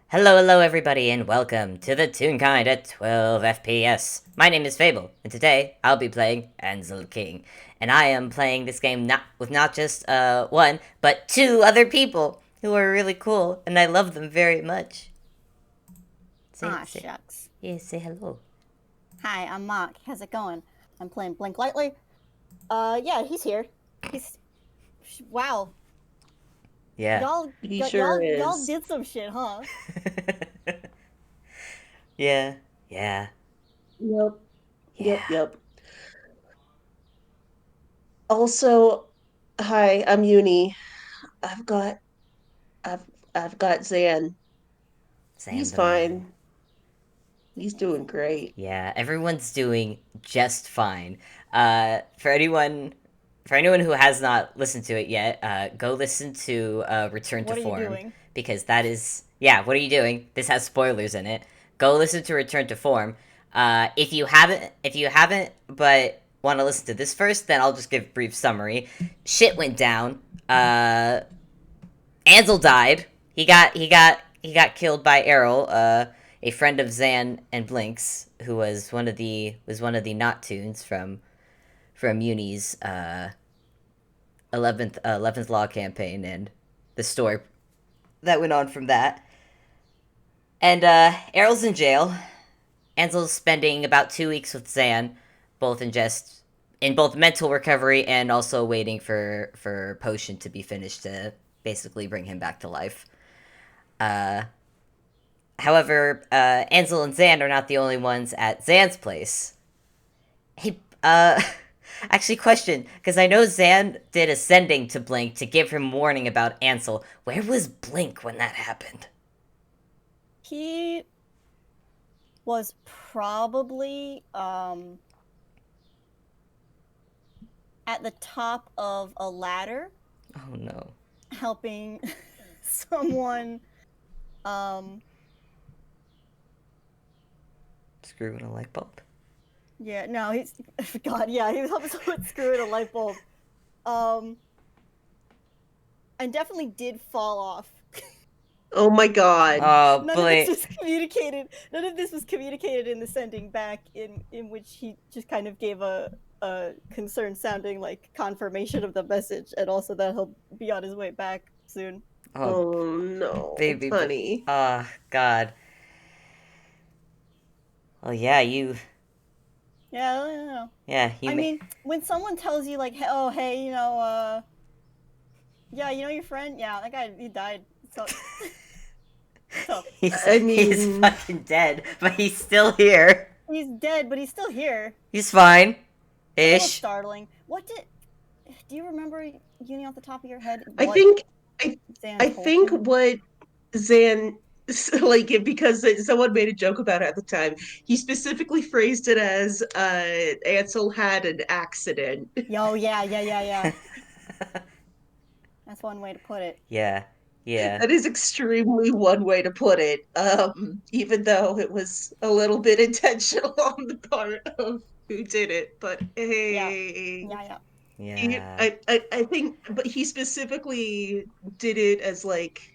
Hello, everybody, and welcome to the Toonkind at 12 FPS. My name is Fable, and today I'll be playing Ansel King. And I am playing this game not just one, but two other people who are really cool, and I love them very much. Say, Ah, say, shucks. yeah, say hello. Hi, I'm Mark. How's it going? I'm playing Blink Lightly. Yeah, he's here. He's wow. Yeah. Y'all, He sure y'all is. did some shit, huh? Yeah, yeah, Yep, yep, yeah. yep. Also, hi, I'm Uni. I've got I've I've got Zan. Sam He's the man. fine. He's doing great. Yeah, everyone's doing just fine. For anyone who has not listened to it yet, go listen to Return to What are you Form doing? because that is What are you doing? This has spoilers in it. Go listen to Return to Form. If you haven't, but want to listen to this first, then I'll just give a brief summary. Shit went down. Ansel died. He got killed by Errol, a friend of Zan and Blink's, who was one of the not tunes from Uni's 11th Law campaign and the story that went on from that. And Errol's in jail. Ansel's spending about 2 weeks with Zan, both in both mental recovery and also waiting for potion to be finished to basically bring him back to life. Uh, However, Ansel and Zan are not the only ones at Zan's place. He, actually, question, because I know Zan did a sending to Blink to give him warning about Ansel. Where was Blink when that happened? He was probably at the top of a ladder Oh no. helping someone um Screw in a light bulb? yeah, no, he's God, yeah, he was helping someone screw in a light bulb. Um and definitely did fall off. Oh my God. Oh, none of this boy. was communicated. None of this was communicated in the sending back, in which he just kind of gave a concerned sounding like confirmation of the message, and also that he'll be on his way back soon. Oh, Oh no, baby boy. honey. Ah, God. Oh, yeah, Yeah, I don't know. yeah, I mean, when someone tells you like, oh hey, yeah, your friend, yeah, that guy he died. It sucks. Tough. he's, I he's mean, fucking dead, but he's still here. He's dead, but he's still here. He's fine. A little Ish. startling. What did? Do you remember, Uni, off the top of your head, I what think I Zan I told think him? what Zan like it because someone made a joke about it at the time. He specifically phrased it as Ansel had an accident. Yo, yeah, yeah, yeah, yeah. That's one way to put it. Yeah, yeah. That is extremely one way to put it. Even though it was a little bit intentional on the part of who did it, but Yeah, hey, yeah, yeah. Yeah. I think, but he specifically did it as like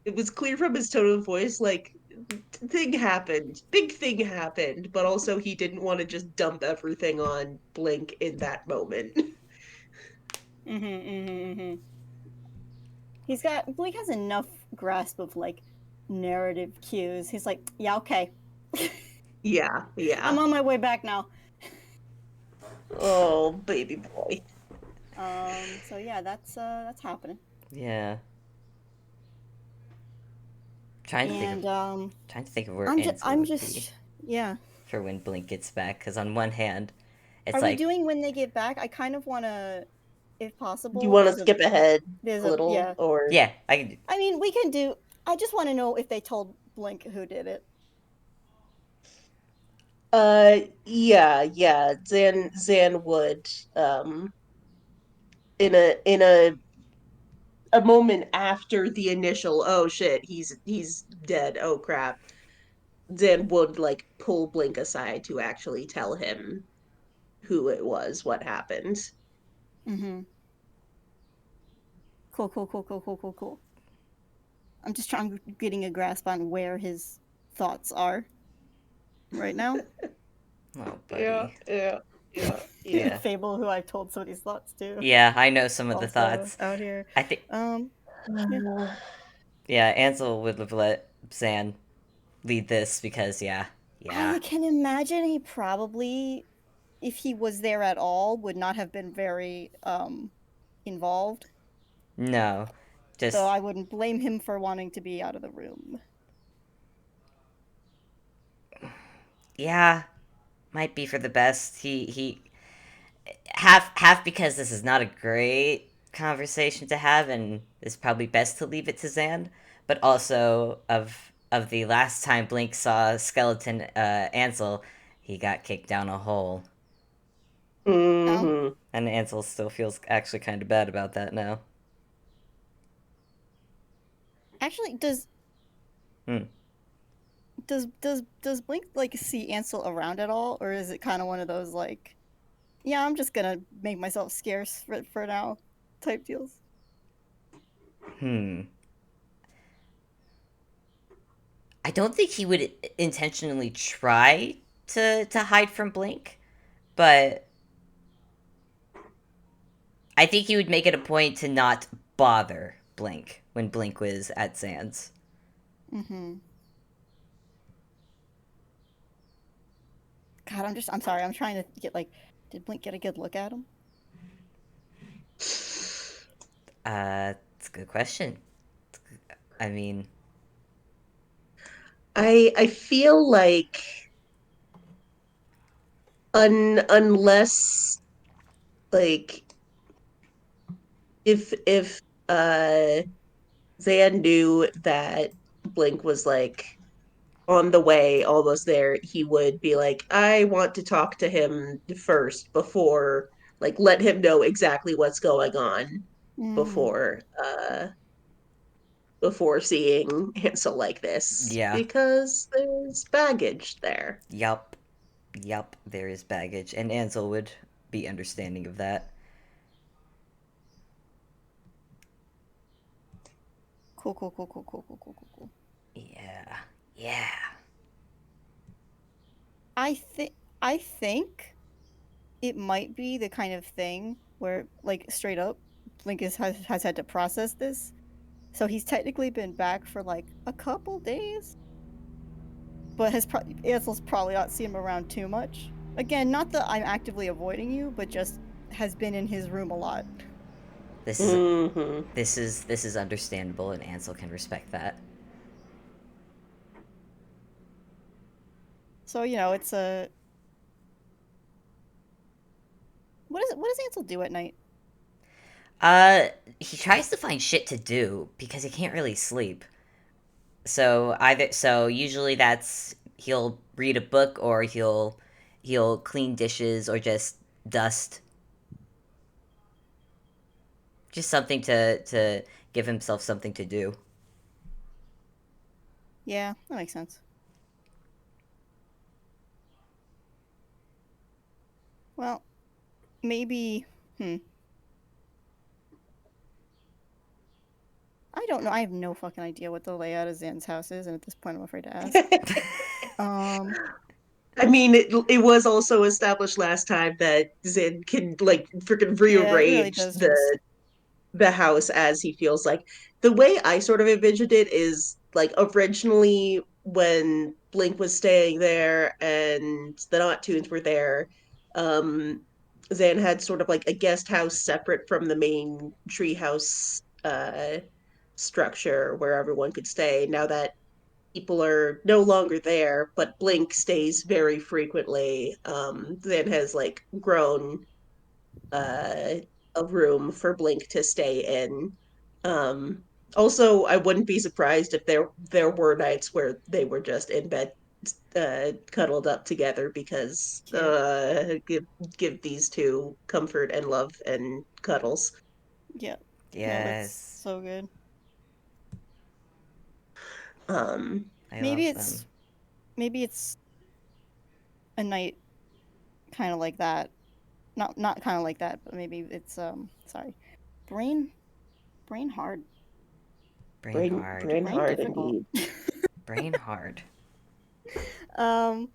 it was clear from his tone of voice, like thing happened, big thing happened, but also he didn't want to just dump everything on Blink in that moment. Blake has enough grasp of like narrative cues. He's like, yeah, okay, Yeah, I'm yeah. on my way back now. Oh, baby boy. So yeah, that's happening. Yeah. Trying to think of And trying to think of where I'm just, Ansel I'm would be just, yeah. for when Blink gets back. Because on one hand, it's Are we like, doing when they get back? I kind of want to, if Do you possible. want to skip ahead There's a a little, yeah. or yeah, I can. I mean, we can do. I just want to know if they told Blink who did it. yeah, Zan would in a moment after the initial oh shit, he's dead, oh crap, Zan would like pull Blink aside to actually tell him who it was, what happened. Mm-hmm. Cool, cool, cool, cool, cool, cool, cool. I'm just trying getting a grasp on where his thoughts are right now. Oh, Yeah, buddy. yeah, yeah, yeah. Yeah. Fable, who I've told some of these thoughts to, Yeah, I know some of the also thoughts. out here. I think, Um, yeah. yeah, Ansel would have let Zan lead this because, yeah, yeah. I can imagine he probably, if he was there at all, would not have been very involved. No, So just, I wouldn't blame him for wanting to be out of the room. yeah, might be for the best. He, half because this is not a great conversation to have, and it's probably best to leave it to Zan, but also of the last time Blink saw skeleton Ansel, he got kicked down a hole. Oh, Hmm. And Ansel still feels actually kind of bad about that now. actually, Hmm. does Blink like see Ansel around at all, or is it kind of one of those like, yeah, I'm just gonna make myself scarce for now type deals? Hmm. I don't think he would intentionally try to hide from Blink, but I think he would make it a point to not bother Blink when Blink was at Zan's. Mm-hmm. God, I'm sorry. I'm trying to get like, did Blink get a good look at him? It's a good question. I mean, I feel like unless like if uh Zan knew that Blink was like on the way, almost there, he would be like, I want to talk to him first before, like, let him know exactly what's going on Mm, before before seeing Hansel like this yeah, because there's baggage there. yup, yup. There is baggage, and Ansel would be understanding of that. cool, cool, cool, cool, cool, cool, cool, cool, cool. Yeah, yeah. I think it might be the kind of thing where, like, straight up, Blink has had to process this. So he's technically been back for like a couple days, but Ansel's probably not seen him around too much. Again, not that I'm actively avoiding you, but just has been in his room a lot. This is Hmm. this is understandable, and Ansel can respect that. So it's a what does Ansel do at night? Uh, he tries to find shit to do because he can't really sleep. So usually that's he'll read a book or he'll clean dishes or just dust, just something to give himself something to do. Yeah, that makes sense. Well, maybe. Hmm. I don't know. I have no fucking idea what the layout of Zan's house is, and at this point, I'm afraid to ask. Um. I mean, it was also established last time that Zin can like freaking Yeah, it really rearrange does just. the house as he feels like. The way I sort of envisioned it is like originally when Blink was staying there and the Noctunes were there, um, Zan had sort of like a guest house separate from the main treehouse structure where everyone could stay. Now that people are no longer there, but Blink stays very frequently, Zan has like grown uh, a room for Blink to stay in. Um, Also, I wouldn't be surprised if there were nights where they were just in bed, cuddled up together because Yeah, give these two comfort and love and cuddles. yeah. No, that's Yes, so good. Um, I Maybe love them. it's maybe it's a night kind of like that. Not kind of like that, but maybe it's sorry. Brain brain hard. Brain hard. Brain Brain hard difficult. indeed. Brain hard. Um,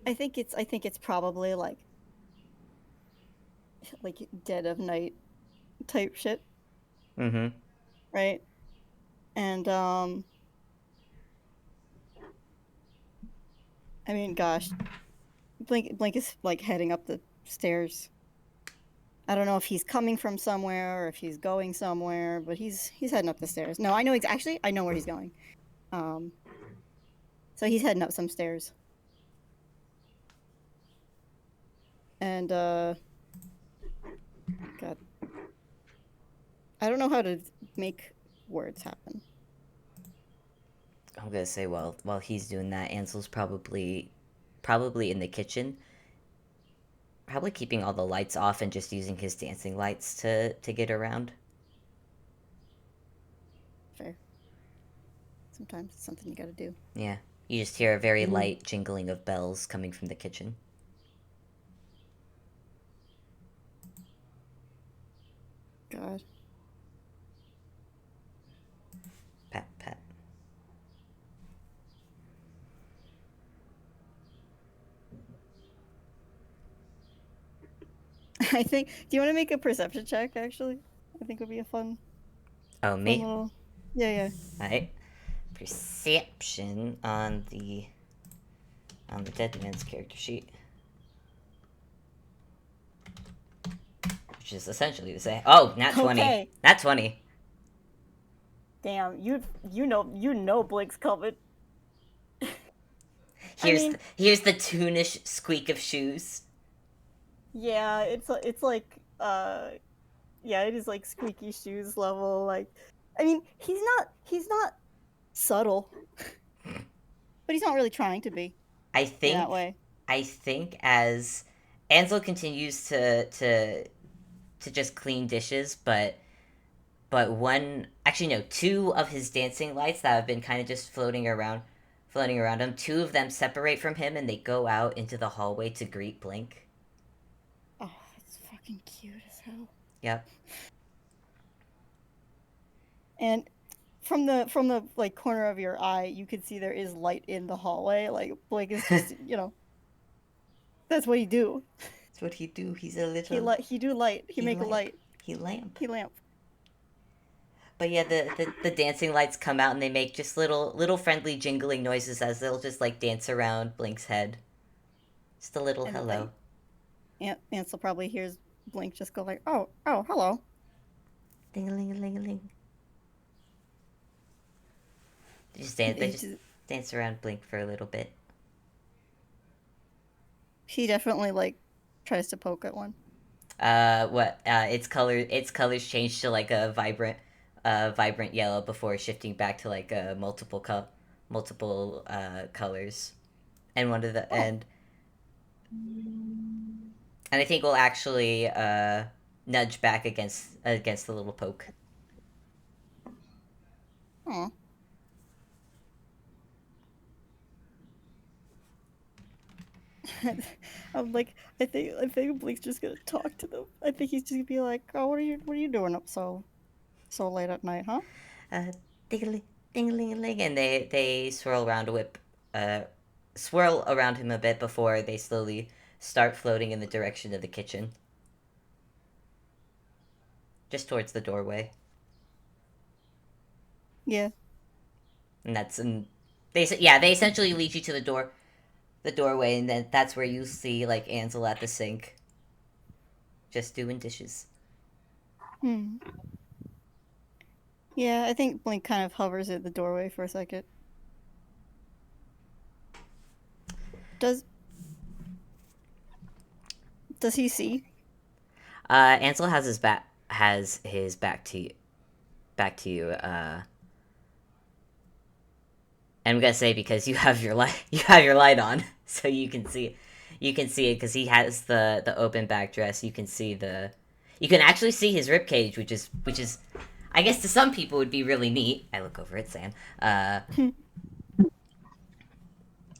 I think it's probably like dead of night type shit, Mm-hmm. right? And I mean, gosh, Blink is like heading up the stairs. I don't know if he's coming from somewhere or if he's going somewhere, but he's heading up the stairs. No, I know actually I know where he's going. Um, so he's heading up some stairs. And God, I don't know how to make words happen. I'm gonna say while he's doing that, Ansel's probably in the kitchen, probably keeping all the lights off and just using his dancing lights to get around. Fair. Sometimes it's something you gotta do. Yeah. You just hear a very light jingling of bells coming from the kitchen. God. Pat pat. I think. Do you want to make a perception check? Actually, I think would be a fun Oh, fun me? little. Yeah, yeah. Alright. Perception on the dead man's character sheet. Which is essentially to say, oh, nat 20. Okay. Nat 20. Damn, you know Blink's coming. Here's the toonish squeak of shoes. Yeah, it's like yeah, it is like squeaky shoes level. Like, I mean, he's not subtle, but he's not really trying to be I in think that way. I think as Ansel continues to just clean dishes, but one, actually no, two of his dancing lights that have been kind of just floating around him, two of them separate from him and they go out into the hallway to greet Blink. Oh, it's fucking cute as hell. Yep. And from the like corner of your eye, you can see there is light in the hallway. Like Blake is just that's what he do. That's what he do. He's a little He do light. He make lamp. a light. He lamp. He lamp. But yeah, the dancing lights come out and they make just little friendly jingling noises as they'll just like dance around Blink's head. Just a little And hello. Ansel probably hears Blink just go like, oh, hello. Ding-a-ling-a-ling-a-ling. They just dance around Blink for a little bit. He definitely like tries to poke at one. Its colors change to like a vibrant yellow before shifting back to like multiple colors. And one of the and I think we'll actually nudge back against the little poke. Aw. I'm like, I think Blink's just gonna talk to them. I think he's just gonna be like, oh, what are you doing up so late at night, huh? Ding-a-ling, ding-a-ling-a-ling, and they swirl around swirl around him a bit before they slowly start floating in the direction of the kitchen, just towards the doorway. Yeah. And they essentially lead you to the doorway, and then that's where you see like Ansel at the sink, just doing dishes. Hmm. Yeah, I think Blink kind of hovers at the doorway for a second. Does he see? Ansel has his back to you. I'm gonna say because you have your light on, so you can see it because he has the open back dress. You can actually see his rib cage, which is I guess to some people would be really neat. I look over at Sam.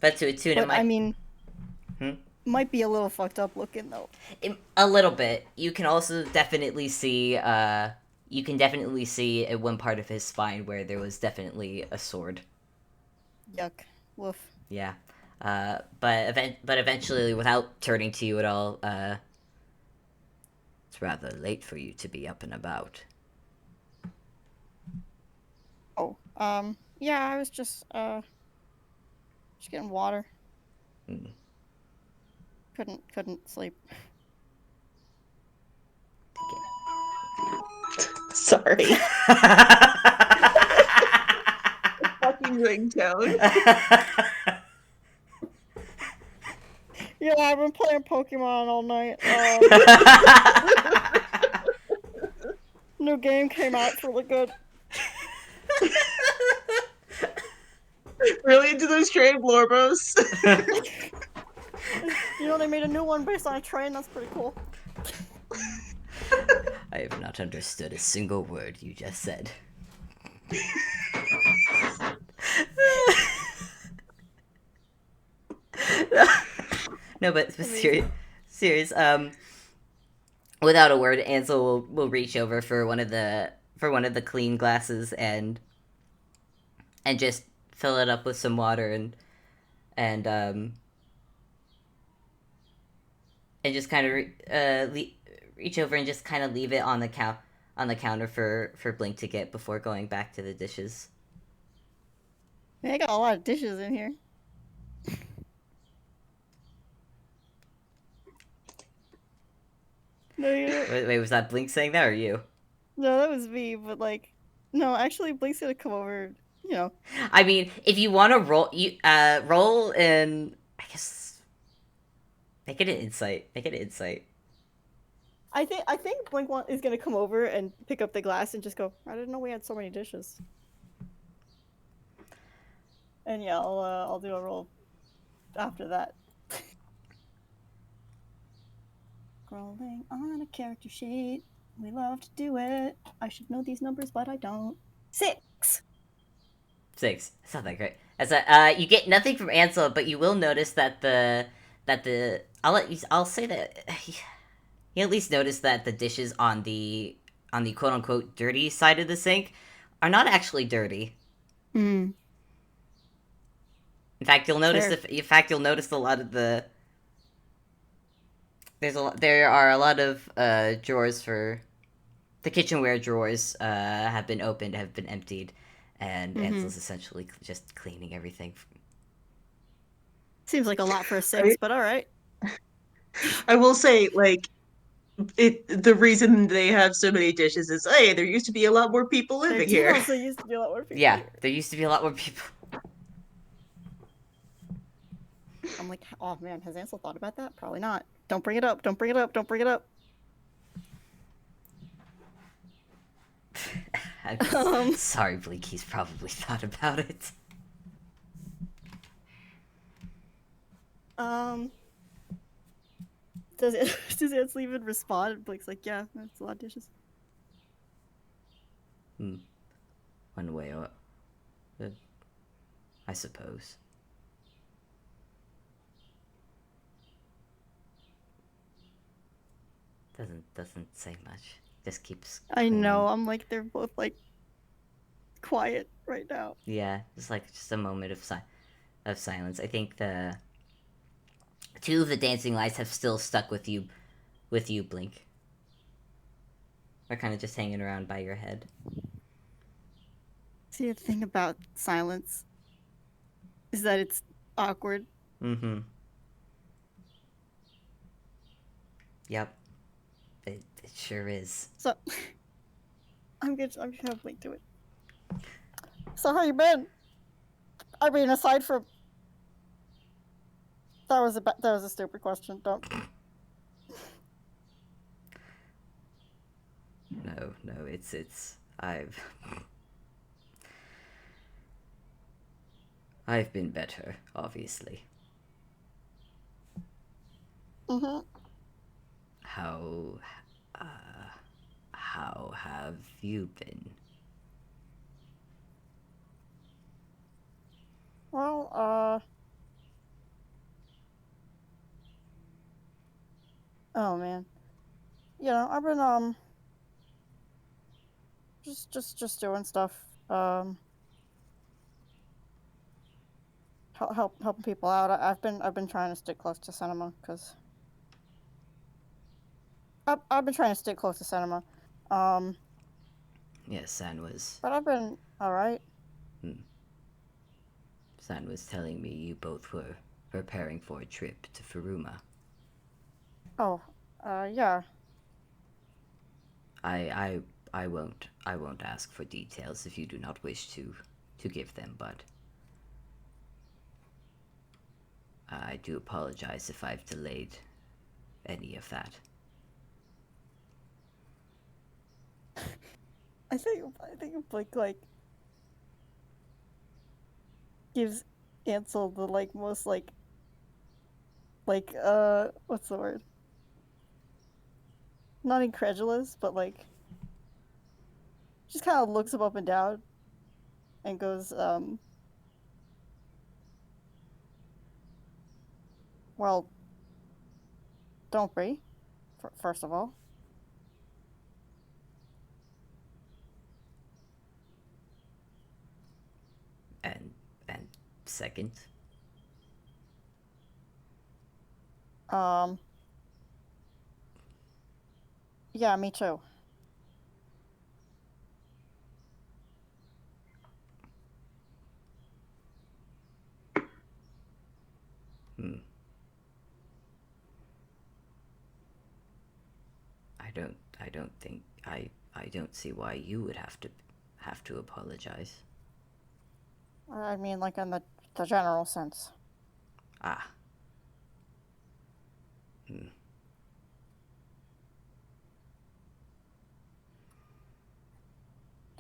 But to Attuna, But I mean, Might be a little fucked up looking though. A little bit. You can also definitely see. You can definitely see at one part of his spine where there was definitely a sword. Yuck. Woof. Yeah. But eventually, without turning to you at all, it's rather late for you to be up and about. Oh, yeah, I was just getting water. Hmm. Couldn't sleep. Sorry. Fucking ringtone. Yeah, I've been playing Pokemon all night. New game came out. It's really good. Really into those trained Lorbos. You know, they made a new one based on a train. That's pretty cool. I have not understood a single word you just said. No, but serious. Without a word, Ansel will reach over for one of the clean glasses and just fill it up with some water and and just kind of reach over and just kind of leave it on the counter for Blink to get before going back to the dishes. Man, I got a lot of dishes in here. No, Wait, was that Blink saying that or you? no, that was me. But like, no, actually, Blink's gonna come over. You know, I mean, if you want to roll and I guess make it an insight. Make it an insight. I think Blink is gonna come over and pick up the glass and just go. I didn't know we had so many dishes. And yeah, I'll do a roll after that. Scrolling on a character sheet. We love to do it. I should know these numbers, but I don't. 6. 6. It's not that great. You get nothing from Ansel, but you will notice that I'll say that you at least notice that the dishes on the quote unquote dirty side of the sink are not actually dirty. Hmm. In fact, Fair. you'll notice a lot of there are a lot of drawers for the kitchenware drawers have been opened, have been emptied, and Ansel's essentially just cleaning everything. Seems like a lot for a 6, but all right. I will say, like, the reason they have so many dishes is, hey, there used to be a lot more people There living did here. also used to be a lot more people Yeah, here. there used to be a lot more people. I'm like, oh man, has Ansel thought about that? Probably not. Don't bring it up. Don't bring it up. Don't bring it up. I'm sorry, Bleak. He's probably thought about it. Um, does it does Ansel even respond? Blake's like, yeah, that's a lot of dishes. One way or I suppose. Doesn't say much. Just keeps. I Cleaning. know. I'm like, they're both like quiet right now. Yeah, just a moment of silence. I think the two of the dancing lights have still stuck with you, Blink. They're kind of just hanging around by your head. See, the thing about silence is that it's awkward. Mm-hmm. Yep. It sure is. So I'm gonna have Blink do it. So how you been? I mean, aside from that was a stupid question. Don't. No, it's I've been better, obviously. Mm-hmm. How how have you been? Well, Oh man. I've been just doing stuff. Helping people out. I've been trying to stick close to cinema because I've been trying to stick close to cinema. Um, Yes, San was. but I've been all right. San was telling me you both were preparing for a trip to Furuma. Oh, yeah. I I won't ask for details if you do not wish to give them, but I do apologize if I've delayed any of that. I think Blake gives Ansel the most what's the word? Not incredulous, but just kind of looks him up and down and goes, well, don't be, first of all. And second, Um, yeah, me too. I don't think I don't see why you would have to apologize. I mean, like in the general sense. Ah,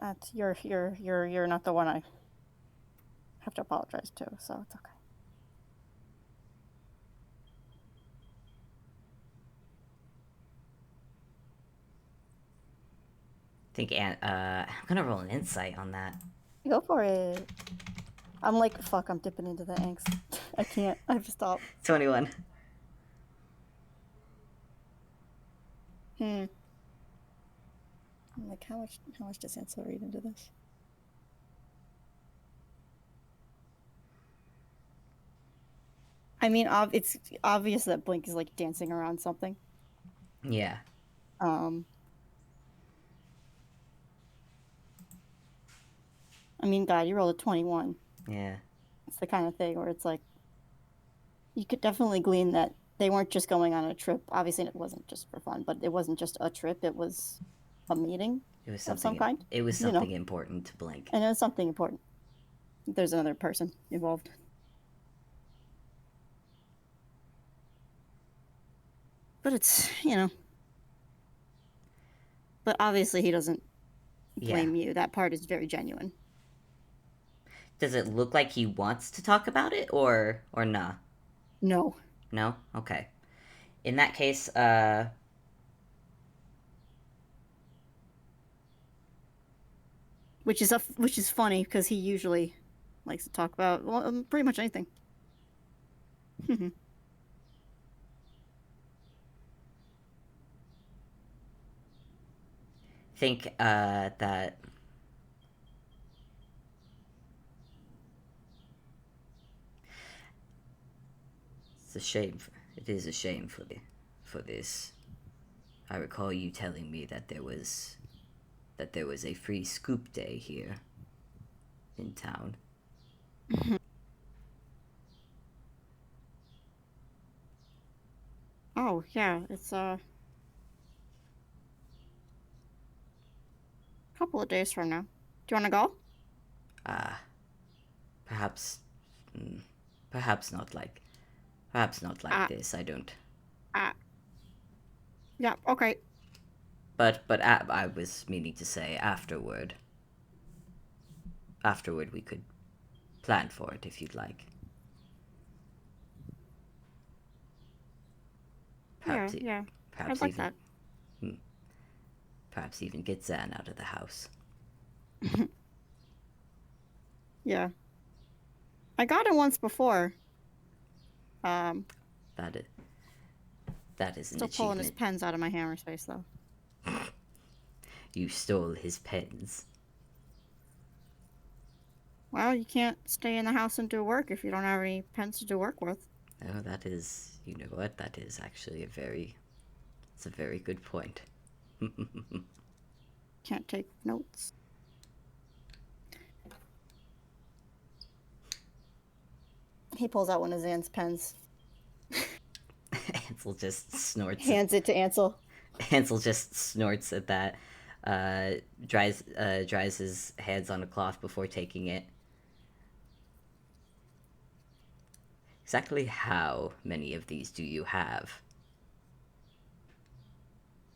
That's you're not the one I have to apologize to, so it's okay. I'm gonna roll an insight on that. Go for it. I'm like, fuck, I'm dipping into the angst. I can't. I have to stop. 21. Hmm. I'm like, how much does Ansel read into this? I mean, it's obvious that Blink is like dancing around something. Yeah. Um, I mean, God, you rolled a 21. Yeah. It's the kind of thing where it's like you could definitely glean that they weren't just going on a trip. Obviously, it wasn't just for fun, but it wasn't just a trip. It was a meeting It was of some something. kind. It was You know, something important to Blink. and it was something important. There's another person involved. But but obviously he doesn't Yeah. blame you. That part is very genuine. Does it look like he wants to talk about it, or nah? No. No. Okay. In that case, Which is funny because he usually likes to talk about pretty much anything. think that it's a shame. It is a shame for this. I recall you telling me that there was a free scoop day here in town. Oh yeah, it's a couple of days from now. Do you want to go? Ah, perhaps, perhaps not like, perhaps not like Uh, this. I don't. uh, yeah, okay. But I was meaning to say afterward. Afterward, we could plan for it if you'd like. Yeah, Perhaps, yeah. I'd perhaps like even, that. perhaps even get Zan out of the house. Yeah. I got it once before. Um, That is, That is an Still pulling his achievement. pens out of my hammer space, though. You stole his pens. Well, you can't stay in the house and do work if you don't have any pens to do work with. Oh, that is, you know what? That is actually it's a very good point. Can't take notes. He pulls out one of Zan's pens, Ansel just snorts. hands it to Ansel. Ansel just snorts at that. Dries his hands on a cloth before taking it. Exactly how many of these do you have?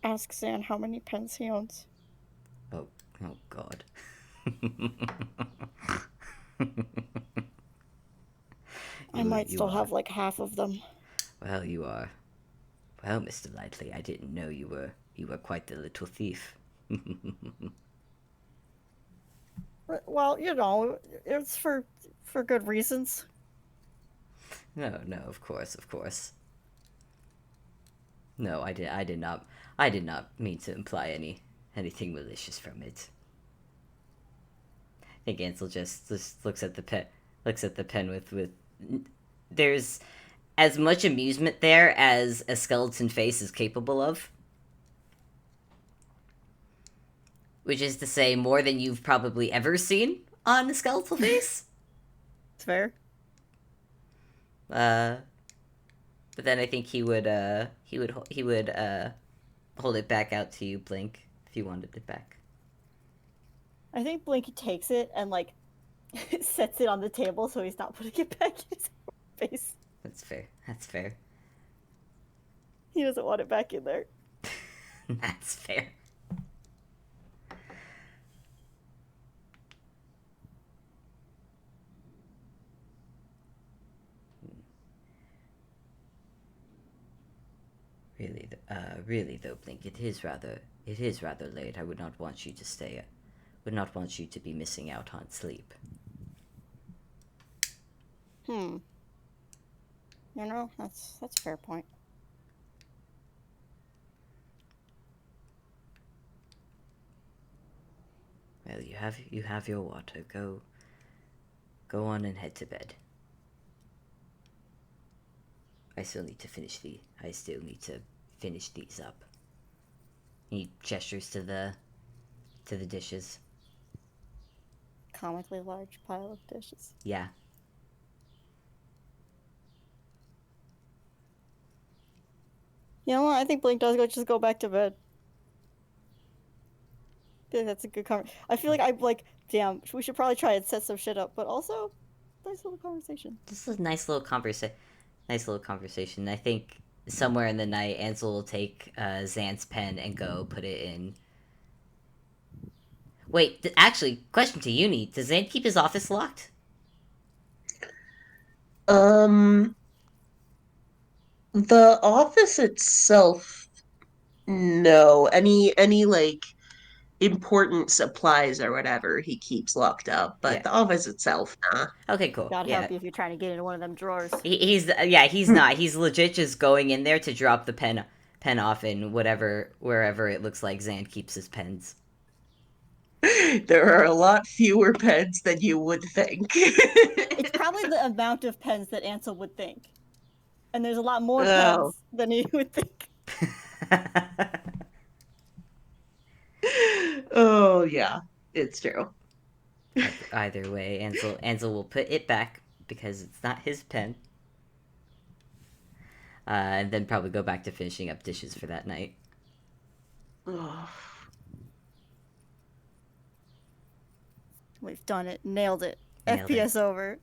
Ask Zan how many pens he owns. Oh God. I might still have like half of them. Well, you are. Well, Mr. Lightly, I didn't know you were quite the little thief. Well, you know, it's for good reasons. No, of course. No, I did not mean to imply anything malicious from it. I think Ansel just looks at the pen with there's as much amusement there as a skeleton face is capable of. Which is to say, more than you've probably ever seen on a skeletal face. It's fair. But then I think he would hold it back out to you, Blink, if you wanted it back. I think Blinky takes it and like sets it on the table so he's not putting it back in his face. That's fair. He doesn't want it back in there. That's fair. Really though, Blink, it is rather late. I would not want you to stay. Would not want you to be missing out on sleep. You know, that's a fair point. Well, you have your water. Go on and head to bed. I still need to finish these up. He gestures to the dishes. Comically large pile of dishes. Yeah. You know what? I think Blink does just go back to bed. I feel like that's a good conversation. I feel like I'm like, damn, we should probably try and set some shit up, but also, nice little conversation. This is a nice little conversation. I think somewhere in the night, Ansel will take Zan's pen and go put it in. Wait, actually, question to Uni: does Zan keep his office locked? The office itself, no. Any like important supplies or whatever he keeps locked up, but Yeah. the office itself, nah. Okay, cool. God Yeah. help you if you're trying to get into one of them drawers. He's not. He's legit just going in there to drop the pen off in wherever it looks like Zan keeps his pens. There are a lot fewer pens than you would think. It's probably the amount of pens that Ansel would think. And there's a lot more pens than he would think. Oh yeah, it's true. Either way, Ansel will put it back because it's not his pen. And then probably go back to finishing up dishes for that night. We've done it. Nailed it. Nailed FPS over.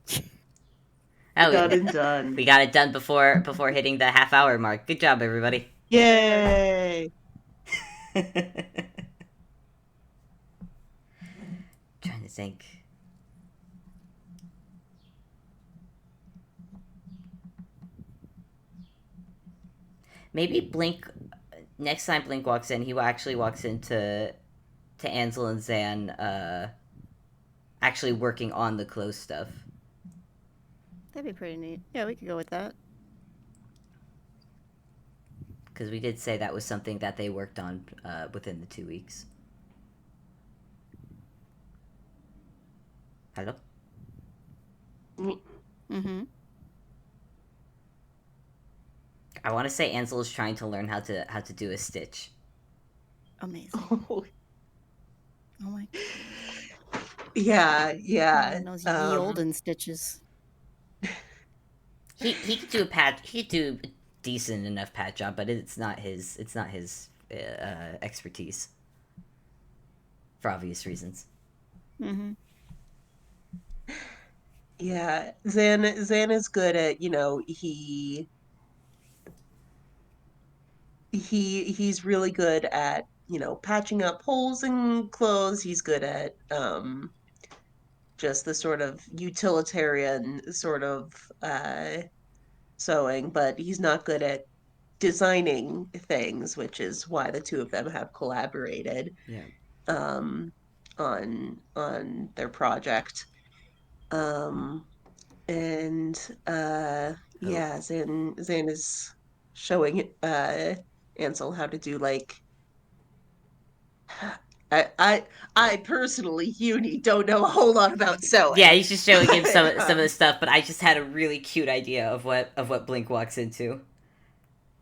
Oh, Done and done. We got it done before hitting the half-hour mark. Good job, everybody. Yay! Trying to think. Maybe Blink. Next time Blink walks in, he actually walks into Ansel and Zan actually working on the clothes stuff. That'd be pretty neat. Yeah, we could go with that. Because we did say that was something that they worked on within the 2 weeks. Hello? Mm-hmm. I want to say Ansel is trying to learn how to do a stitch. Amazing. Oh my god. Yeah. Everyone knows ye olden stitches. He could do a patch. He could do a decent enough patch job, but it's not his. It's not his expertise. For obvious reasons. Mm-hmm. Yeah, Zan is good at, he's really good at, patching up holes in clothes. He's good at just the sort of utilitarian sort of sewing, but he's not good at designing things, which is why the two of them have collaborated Yeah. um on their project. Um and Oh. yeah, Zan is showing Ansel how to do like I I I personally, uni, don't know a whole lot about Yeah, sewing, he's just showing him but some of the stuff, but I just had a really cute idea of what Blink walks into.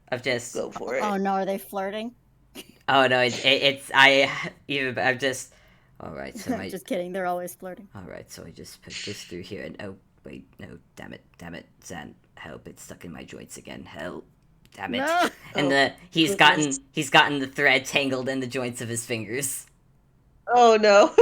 Of just go for Oh it. no, are they flirting? oh no, it's I even I'm just Just kidding, they're always flirting. all right, so I just put this through here, and oh wait, no, damn it, Zan, help! It's stuck in my joints again. Help, damn it! No. And Oh the goodness. he's gotten the thread tangled in the joints of his fingers. Oh no.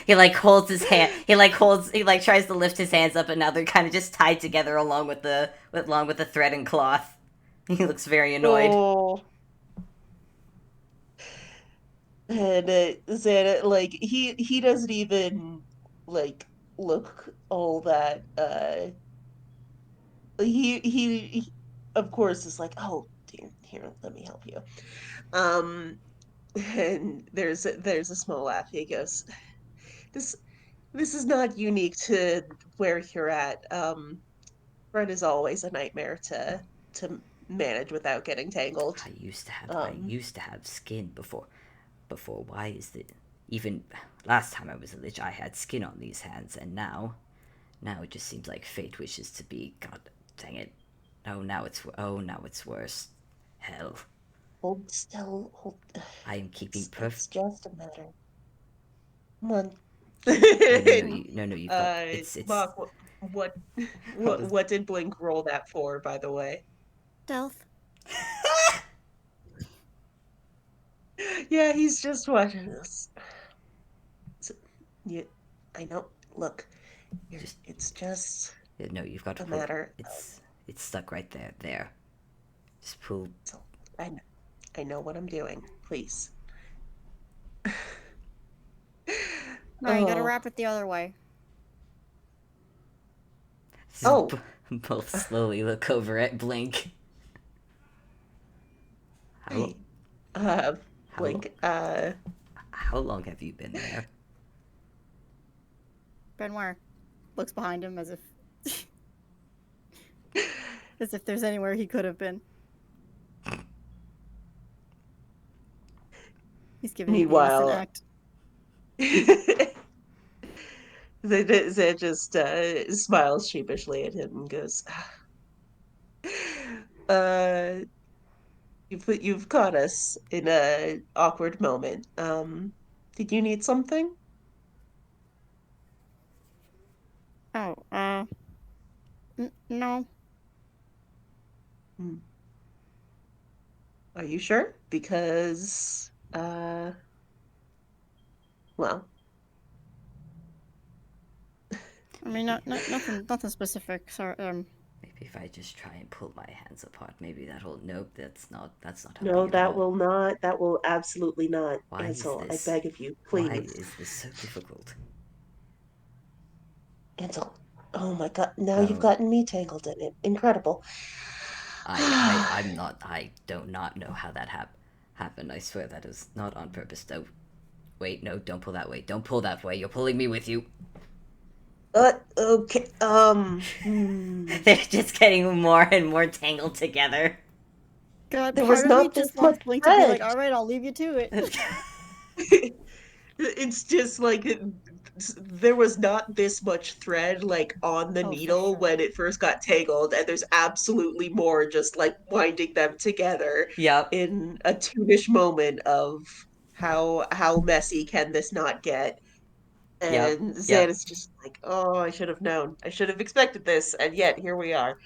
He like holds his hand. He like tries to lift his hands up, and now they're kind of just tied together along with the thread and cloth. He looks very annoyed. Oh. And Xana, like he doesn't even like look all that he of course is like, oh dear, here, let me help you. Um and there's a small laugh. He goes, this this is not unique to where you're at. Bread is always a nightmare to manage without getting tangled. I used to have skin before. Why is it even last time I was a lich? I had skin on these hands, and now it just seems like fate wishes to be. God dang it! Now it's worse. Hell, Hold still, hold. I am keeping It's perfect. just a matter. Come on. No, you've got it's. Mark, what What was what did Blink roll that for, by the way? Stealth. Yeah, he's just watching this. So, you, I know. Look, just it's just no, you've got to a pull it. matter of. It's stuck right there. There, just pull. So I know what I'm doing. Please. No, you gotta Oh, wrap it the other way. oh. Both slowly look over at Blink. How Hey, how Blink. how long have you been there? Benoit looks behind him as if as if there's anywhere he could have been. He's giving you the innocent Meanwhile, act. Zed just smiles sheepishly at him and goes, uh, you've caught us in a awkward moment. Did you need something? Oh, no. Hmm. Are you sure? Because, well, I mean, nothing specific. Sorry. Maybe if I just try and pull my hands apart, maybe that'll. Nope, that's not no, helping at all. that will absolutely not. Why is Ansel, I this? beg of you, Why please. is this so difficult? Ansel, oh my God, now you've Oh, gotten me tangled in it. Incredible. I'm not. I do not know how that happened. I swear that is not on purpose. No, wait, no, don't pull that way. Don't pull that way. You're pulling me with you. Okay, They're just getting more and more tangled together. God, There was part of me not just this much wants Blink to be like, thread. all right, I'll leave you to it. It's just like there was not this much thread like on the Oh, for needle sure. when it first got tangled, and there's absolutely more just like winding them together Yep. in a toonish moment of how messy can this not get. Yep. And Zan Yep. is just like, oh, I should have known. I should have expected this, and yet here we are.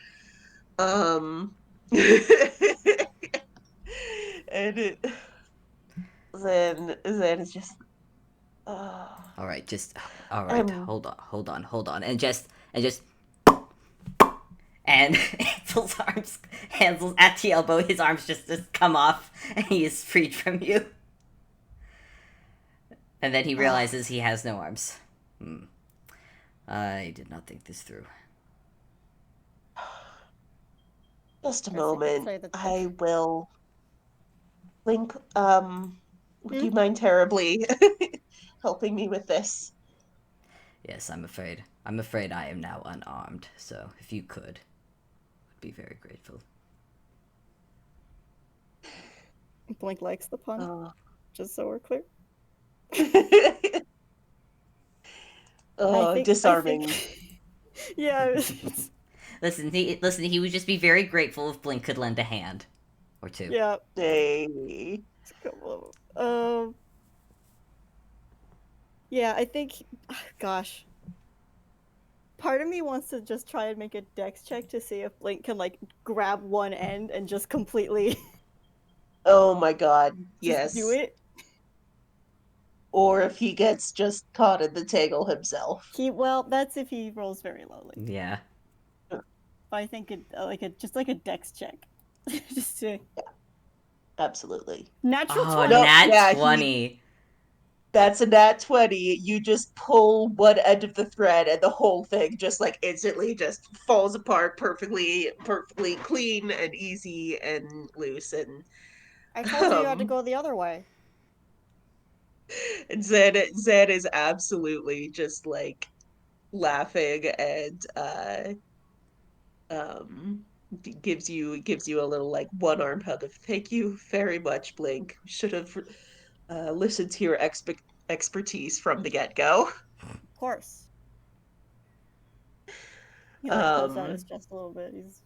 Um and Zan is just oh, All right, just all right. I'm Hold on, and Ansel's at the elbow. His arms just come off, and he is freed from you. And then he realizes he has no arms. I did not think this through. just a Guess I could moment. say that. I will Link, would Hmm? you mind terribly helping me with this? Yes, I'm afraid. I'm afraid I am now unarmed. So if you could, I'd be very grateful. Blink likes the pun, Oh. just so we're clear. I think, Disarming. yeah. Listen. He would just be very grateful if Blink could lend a hand, or two. Yeah. Hey. Yeah, I think, gosh, part of me wants to just try and make a dex check to see if Blink can like grab one end and just completely Oh my god, just do yes. it. Or if he gets just caught in the tangle himself. Well, that's if he rolls very lowly. Yeah. But I think just like a dex check, just to Absolutely. natural Oh, 20. No, nat yeah, 20. that's a nat 20. You just pull one end of the thread and the whole thing just like instantly just falls apart perfectly clean and easy and loose I told you had to um go the other way. and Zed is absolutely just like laughing and um gives you a little like one arm hug of thank you very much, Blink. Should have listened to your expertise from the get-go. Of course. He like puffs out his Um chest a little bit. He's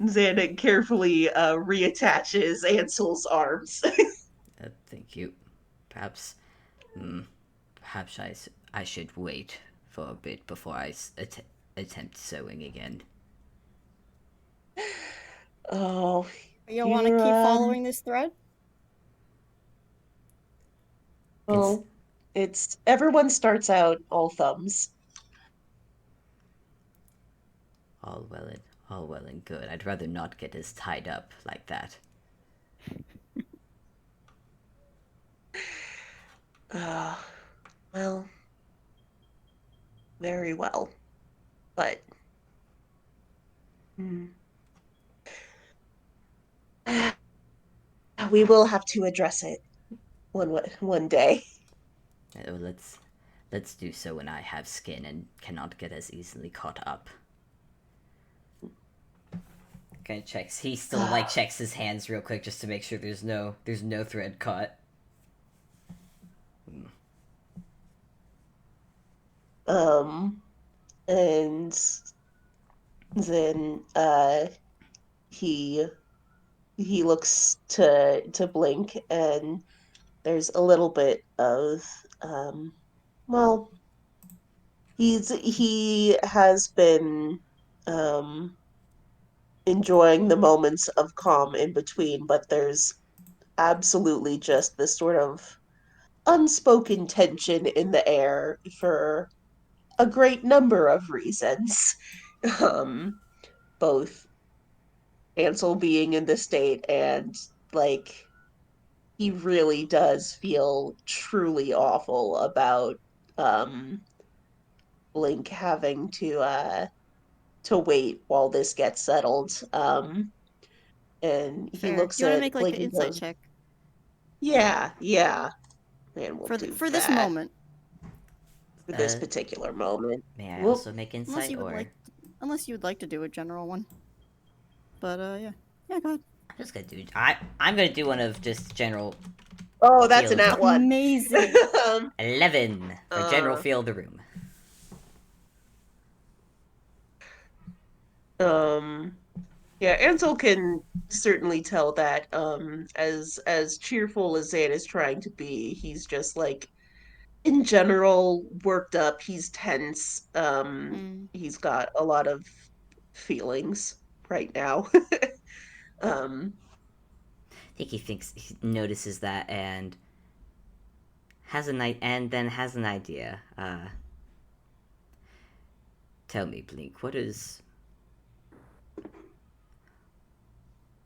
Xander carefully reattaches Ansel's arms. Thank you. Perhaps, hmm, perhaps I should wait for a bit before attempt sewing again. Oh, you want to you're keep following this thread? Cons- well, it's everyone starts out all thumbs. all well and all well and good. I'd rather not get as tied up like that. Uh, well, very well, but hmm, we will have to address it one day. Let's do so when I have skin and cannot get as easily caught up. Kind of checks. He still like checks his hands real quick just to make sure there's no thread caught. Um, and then he he looks to Blink, and there's a little bit of well, he has been um enjoying the moments of calm in between, but there's absolutely just this sort of unspoken tension in the air for a great number of reasons. Um, both Ansel being in the state and like he really does feel truly awful about um Blink having to wait while this gets settled. And he Fair. looks You want to at make like Blink an and insight goes, check yeah, yeah, and we'll do for this that moment, for this particular moment. May I Whoop. also make unless insight you would or? like, unless you would like to do a general one. But yeah. Yeah, go ahead. I'm gonna do one of just general Oh, that's feel an of at one. Amazing. 11 for general uh, feel of the room. um, yeah, Ansel can certainly tell that, as cheerful as Zan is trying to be, he's just like in general worked up. He's tense. Mm. He's got a lot of feelings right now. um, I think he notices that and has a night and then has an idea. Tell me, Blink, what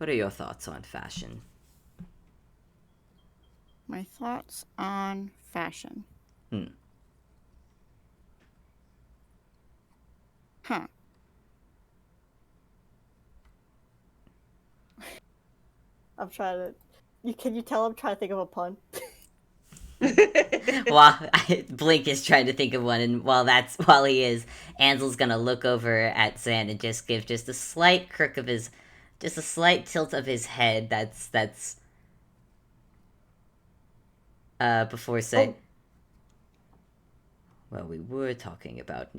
are your thoughts on fashion? My thoughts on fashion. Hmm. Huh. I'm trying to. Can you tell I'm trying to think of a pun? While Blink is trying to think of one, and while he is, Ansel's gonna look over at Zan and just give just a slight just a slight tilt of his head. That's before saying, Oh, well, we were talking about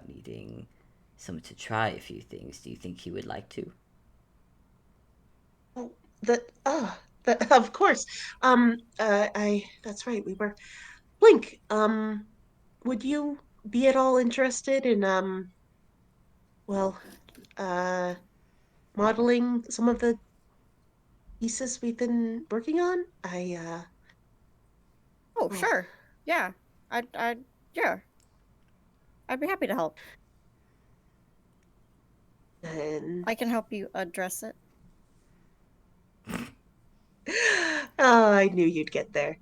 needing someone to try a few things. Do you think he would like to? oh, of course. I that's right. We were Blink. Would you be at all interested in well, uh, modeling some of the pieces we've been working on? Oh, Oh, sure. Yeah. Yeah. I'd be happy to help. and I can help you address it. oh, I knew you'd get there.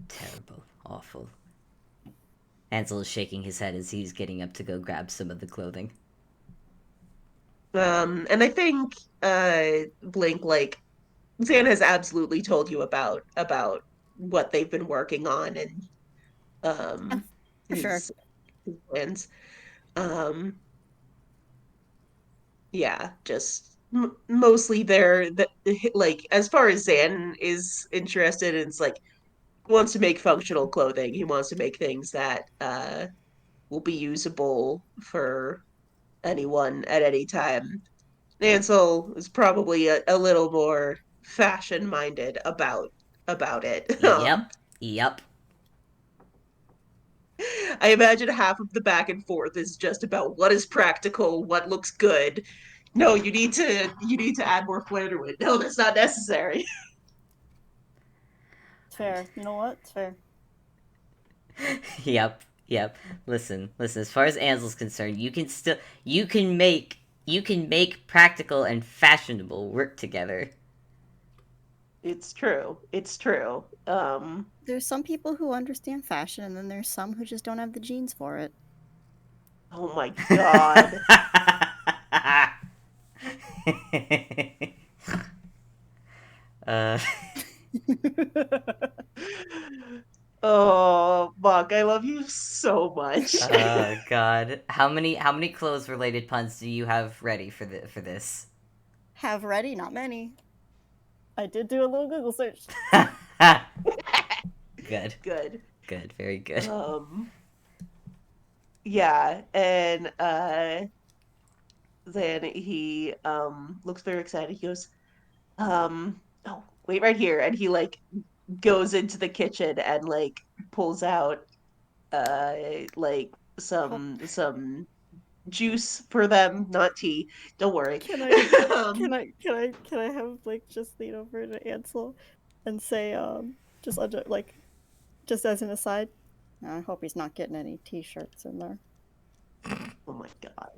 Terrible, awful. Ansel is shaking his head as he's getting up to go grab some of the clothing. And I think Blink, like, Zan has absolutely told you about what they've been working on and Yeah, um for sure. his plans. Um, yeah, just mostly they're like, as far as Zan is interested, it's like he wants to make functional clothing. He wants to make things that will be usable for anyone at any time. Ansel is probably a little more fashion minded about it. Yep, yep. I imagine half of the back and forth is just about what is practical, what looks good. No, you need to add more flair to it. No, that's not necessary. It's fair. You know what? It's fair. Yep, yep. Listen. As far as Ansel's concerned, you can make practical and fashionable work together. It's true. It's true. There's some people who understand fashion, and then there's some who just don't have the genes for it. Oh my god. uh, Oh, Buck, I love you so much. oh God, how many clothes related puns do you have ready for this? Have ready, not many. I did do a little Google search. Good, Good. good, very good. Um, yeah, and then he looks very excited. He goes, oh, wait right here. And he like goes into the kitchen and like pulls out like Oh, some juice for them, not tea. Don't worry. can I, um, can I have Blake just lean over to Ansel and say, just under, like, just as an aside, I hope he's not getting any T-shirts in there. oh my god.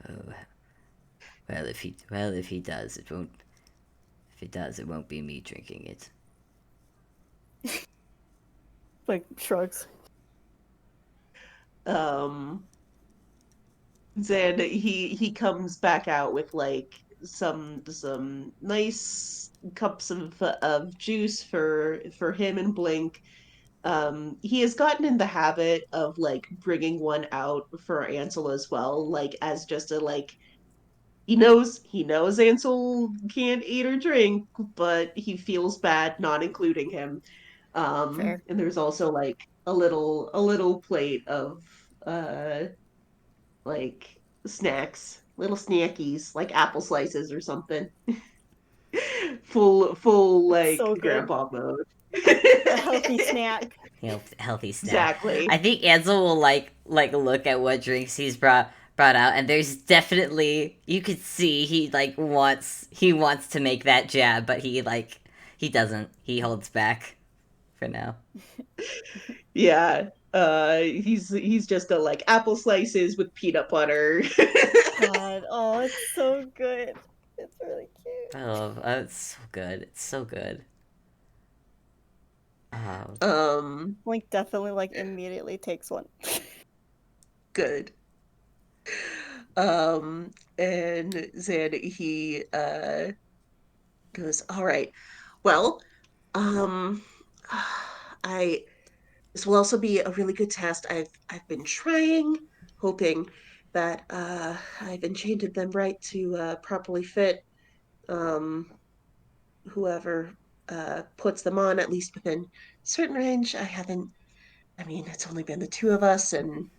Oh, if he does, it won't. If he does, it won't be me drinking it. Like shrugs. Um then he comes back out with like some nice cups of juice for him and Blink. He has gotten in the habit of like bringing one out for Ansel as well, like as just a like he knows Ansel can't eat or drink, but he feels bad not including him. Fair. And there's also like a little plate of uh like snacks, little snackies, like apple slices or something. Full It's like so good. grandpa mode. A healthy snack. Healthy snack. I Exactly. think Ansel will like look at what drinks he's brought out, and there's definitely you could see he wants to make that jab, but he doesn't. He holds back for now. Yeah. He's just a like apple slices with peanut butter. God, oh, it's so good. It's really cute. It's so good. It's so good. Oh, um Link definitely like immediately takes one. Good. Um and then he goes, "All right. Well, um I this will also be a really good test. I've been trying, hoping that I've enchanted them right to properly fit um whoever puts them on, at least within certain range. I mean, it's only been the two of us, and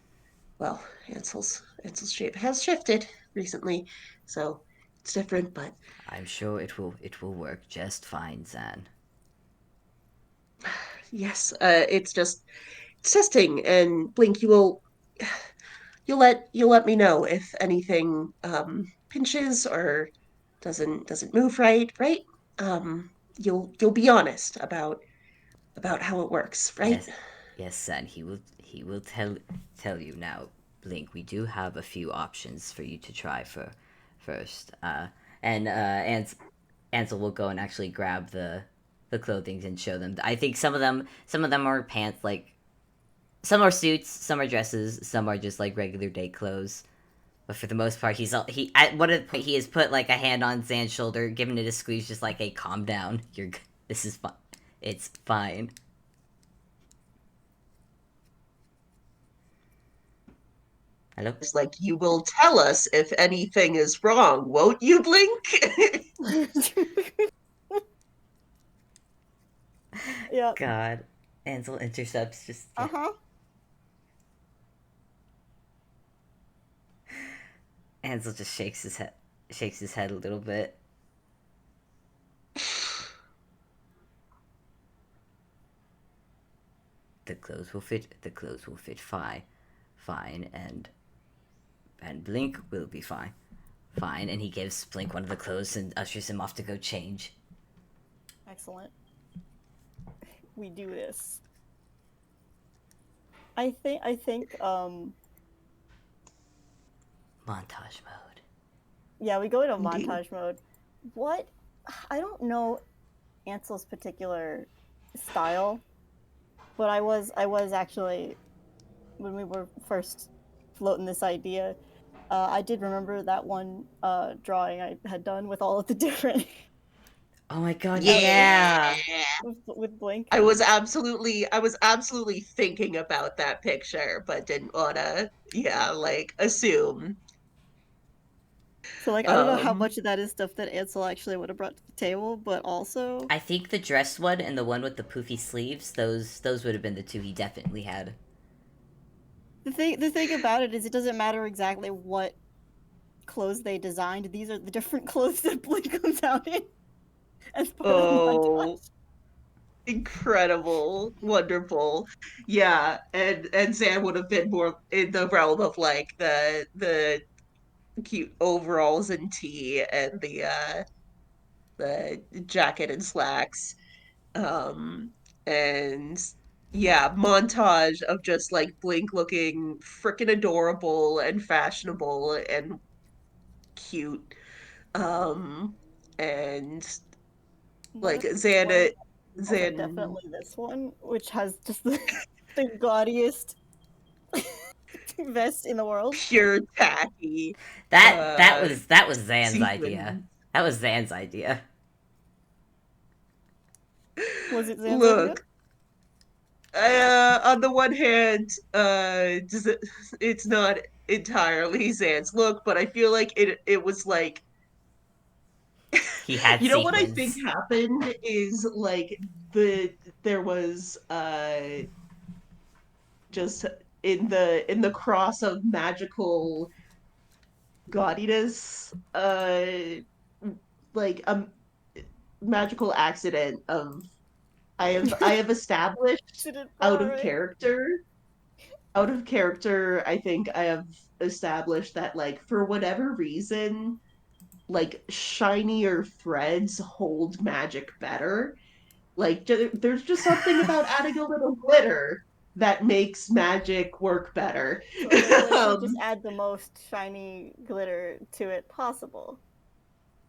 well, Ansel's shape has shifted recently, so it's different, but I'm sure it will work just fine, Zan. yes, it's testing. And Blink, you'll let me know if anything pinches or doesn't move right. Um, you'll be honest about how it works, right? Yes, yes, Zan. He will tell you now. Blink. We do have a few options for you to try for first. And Ansel will go and actually grab the clothing and show them. I think some of them are pants, like some are suits, some are dresses, some are just like regular day clothes. But for the most part, he at one point he has put like a hand on Zan's shoulder, giving it a squeeze, just like, "Hey, calm down. This is fine. It's fine." Hello. It's like you will tell us if anything is wrong, won't you, Blink? Yep. God, Ansel intercepts. Just Uh yeah. huh. Ansel just shakes his head a little bit. The clothes will fit. The clothes will fit fine, and Blink will be fine. And he gives Blink one of the clothes and ushers him off to go change. Excellent. We do this. I think Montage mode. yeah, we go into Indeed. montage mode. What I don't know Ansel's particular style, but I was actually when we were first floating this idea, I did remember that one drawing I had done with all of the different Oh my god, Yeah. outfits yeah. with Blink. I was absolutely thinking about that picture, but didn't wanna, yeah, like assume. So like I don't know how Um, much of that is stuff that Ansel actually would have brought to the table, but also I think the dress one and the one with the poofy sleeves, those would have been the two he definitely had. the thing about it is it doesn't matter exactly what clothes they designed. These are the different clothes that Blink comes out in as part of the oh, montage. incredible, wonderful. Yeah, and Zan would have been more in the realm of like the cute overalls and tee and the jacket and slacks. Um, and yeah, montage of just like Blink looking freaking adorable and fashionable and cute. Um, and like Another one Xana, is also Xan definitely this one, which has just the gaudiest vest in the world. pure tacky That uh was Zan's idea. sequin. That was Zan's idea. Was it Zan's idea? Look, on the one hand, it's not. entirely Zan's look, but I feel like it was like He had you know what I think sequins. happened is like there was just in the cross of magical gaudiness like a magical accident of I have established Did it out far of right? character out of character. I think I have established that like for whatever reason like shinier threads hold magic better. Like there's just something about adding a little glitter that makes magic work better. So therefore, you should just um, add the most shiny glitter to it possible.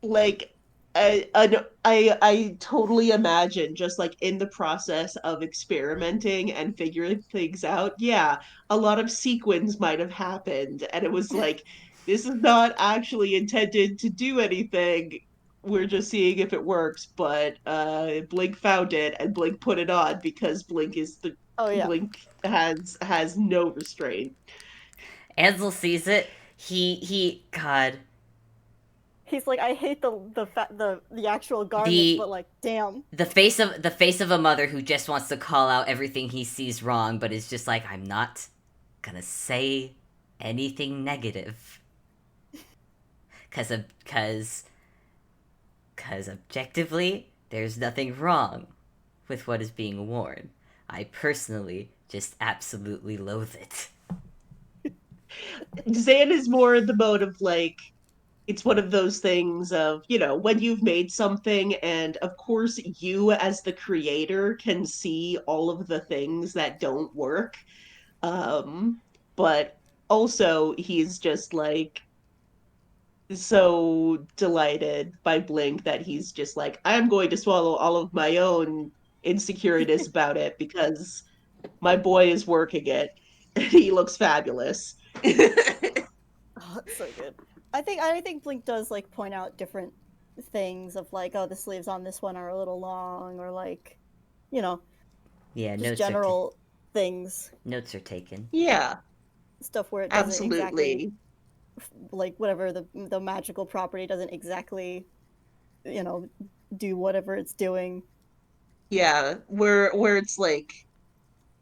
like I totally imagine just like in the process of experimenting and figuring things out, yeah, a lot of sequins might have happened, and it was like this is not actually intended to do anything. We're just seeing if it works, but Blink found it and Blink put it on because Oh yeah, Blink has no restraint. Ansel sees it. God, he's like, I hate the actual garment, the but like, damn. the face of a mother who just wants to call out everything he sees wrong, but is just like, I'm not gonna say anything negative, cause objectively, there's nothing wrong with what is being worn. I personally just absolutely loathe it. Zan is more the mode of like it's one of those things of, you know, when you've made something, and of course, you as the creator can see all of the things that don't work. Um, but also, he's just like so delighted by Blink that he's just like, I'm going to swallow all of my own insecurities about it because my boy is working it and he looks fabulous. Oh, it's so good. I think Blink does like point out different things of like, oh, the sleeves on this one are a little long, or like, you know, Yeah, just general things, notes are taken. Yeah, stuff where it doesn't exactly absolutely. like whatever the magical property doesn't exactly, you know, do whatever it's doing. Yeah, where it's like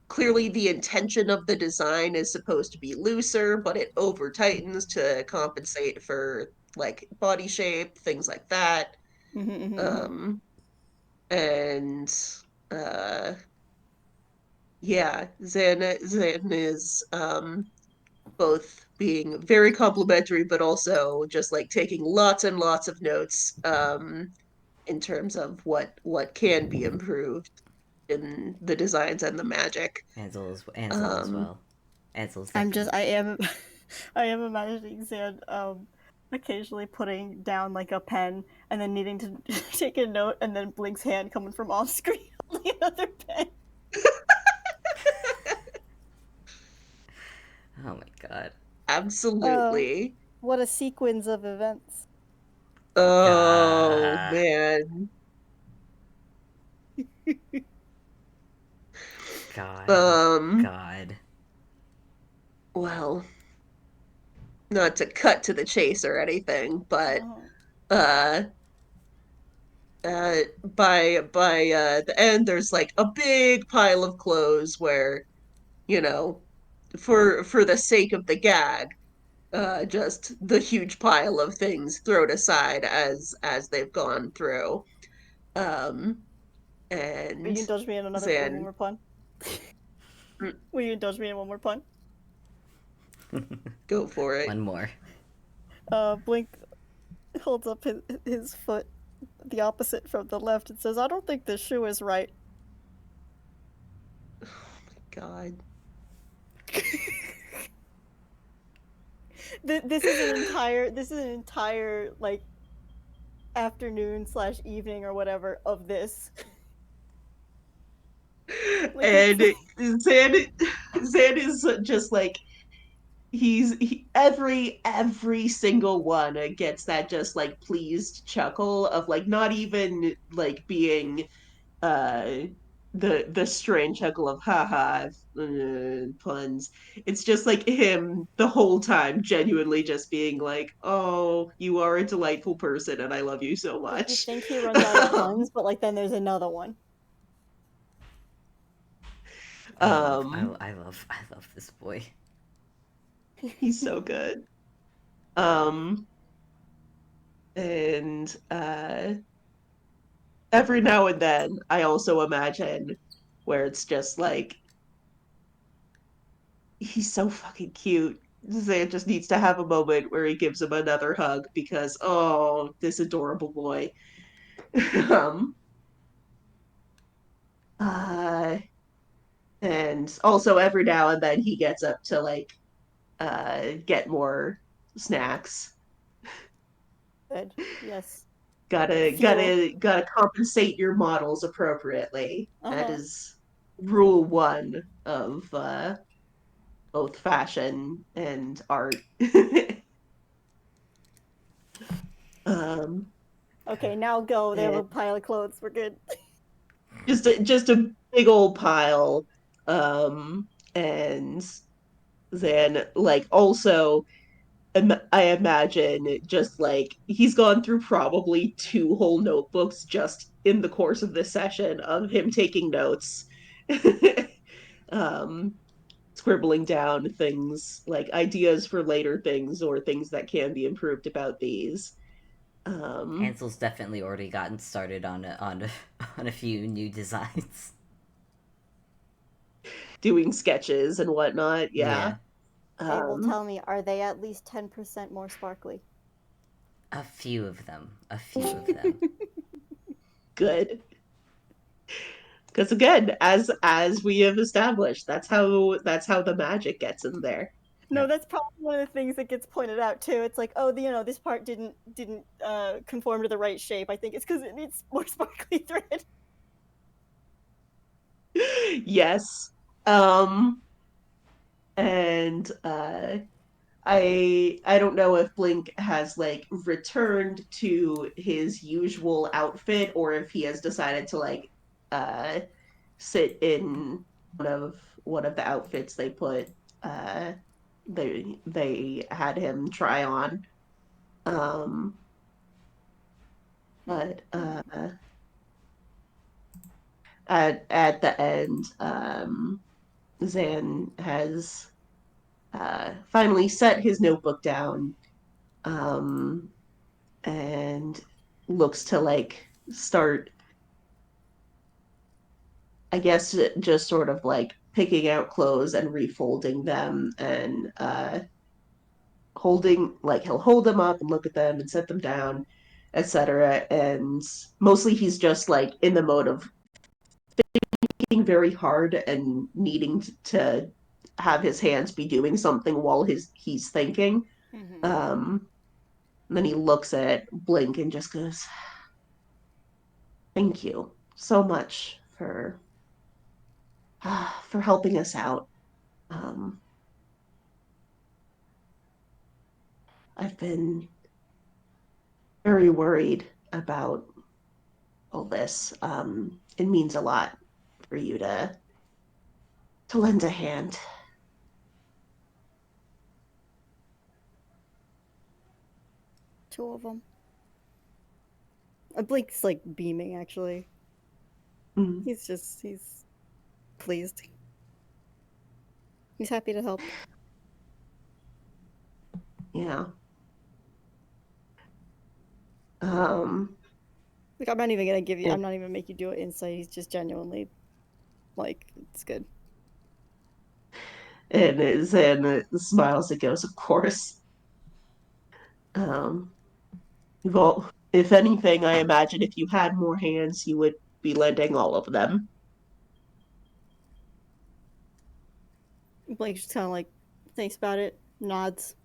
clearly the intention of the design is supposed to be looser, but it over tightens to compensate for like body shape, things like that. Mm-hmm. Um, and uh, yeah, Zen is both being very complimentary, but also just like taking lots and lots of notes in terms of what can be improved in the designs and the magic. Ansel as Um, well. Ansel's I'm just definitely. I am I am imagining Zan occasionally putting down like a pen and then needing to take a note, and then Blink's hand coming from off screen holding another pen. Oh my god. Uh, Absolutely. what a sequence of events. Oh Ah, man. god. Um, God. well, not to cut to the chase or anything, but Uh-huh. uh by the end there's like a big pile of clothes where, you know, for the sake of the gag, just the huge pile of things thrown aside as they've gone through. Um Will and you indulge me in one Zan more pun? Will you indulge me in one more pun? go for it. One more. Blink holds up his foot the opposite from the left and says, "I don't think this shoe is right." God. This is an entire like afternoon slash evening or whatever of this. Like it's And Zan Zan is just like every single one gets that just like pleased chuckle of like not even like being uh the strange chuckle of haha puns. It's just like him the whole time genuinely just being like, oh, you are a delightful person and I love you so Like you much. think he runs out of puns, but like then there's another one. um I love this boy. he's so good. um and every now and then I also imagine where it's just like he's so fucking cute. Zan just needs to have a moment where he gives him another hug because oh, this adorable boy. um uh and also every now and then he gets up to like get more snacks. Good. Yes. Gotta Fuel. gotta compensate your models appropriately. Uh That huh. is rule one of both fashion and art. um Okay, now go. They have and a pile of clothes. We're good. just a big old pile. And then like also I imagine just like he's gone through probably two whole notebooks just in the course of this session of him taking notes. um Scribbling down things like ideas for later things or things that can be improved about these. um Ansel's definitely already gotten started on a few new designs. Doing sketches and whatnot, yeah. Yeah, Abel, um tell me, are they at least 10% more sparkly? a few of them. A few of them. Good, because again, as we have established, that's how the magic gets in there. No, Yep. that's probably one of the things that gets pointed out too. It's like, oh, this part didn't conform to the right shape. I think it's because it needs more sparkly thread. Yes. um and I don't know if Blink has like returned to his usual outfit or if he has decided to like uh sit in one of the outfits they put uh they had him try on. um but at the end, Zan has finally set his notebook down, um and looks to like start, I guess, just sort of like picking out clothes and refolding them and holding, like he'll hold them up and look at them and set them down, etc. And mostly he's just like in the mode of thinking very hard and needing to have his hands be doing something while he's thinking. Mm-hmm. um and then he looks at Blink and just goes, thank you so much for helping us out. um I've been very worried about all this. It means a lot for you to lend a hand. Two of them. Blink's like beaming. Actually, Mm, he's pleased. He's happy to help. yeah. Um, Like I'm not even gonna give you. and, I'm not even gonna make you do an insight. He's just genuinely like it's good. and smiles and goes, of course. Um, well, if anything, I imagine if you had more hands, you would be lending all of them. Blink just kind of like thinks about it, nods.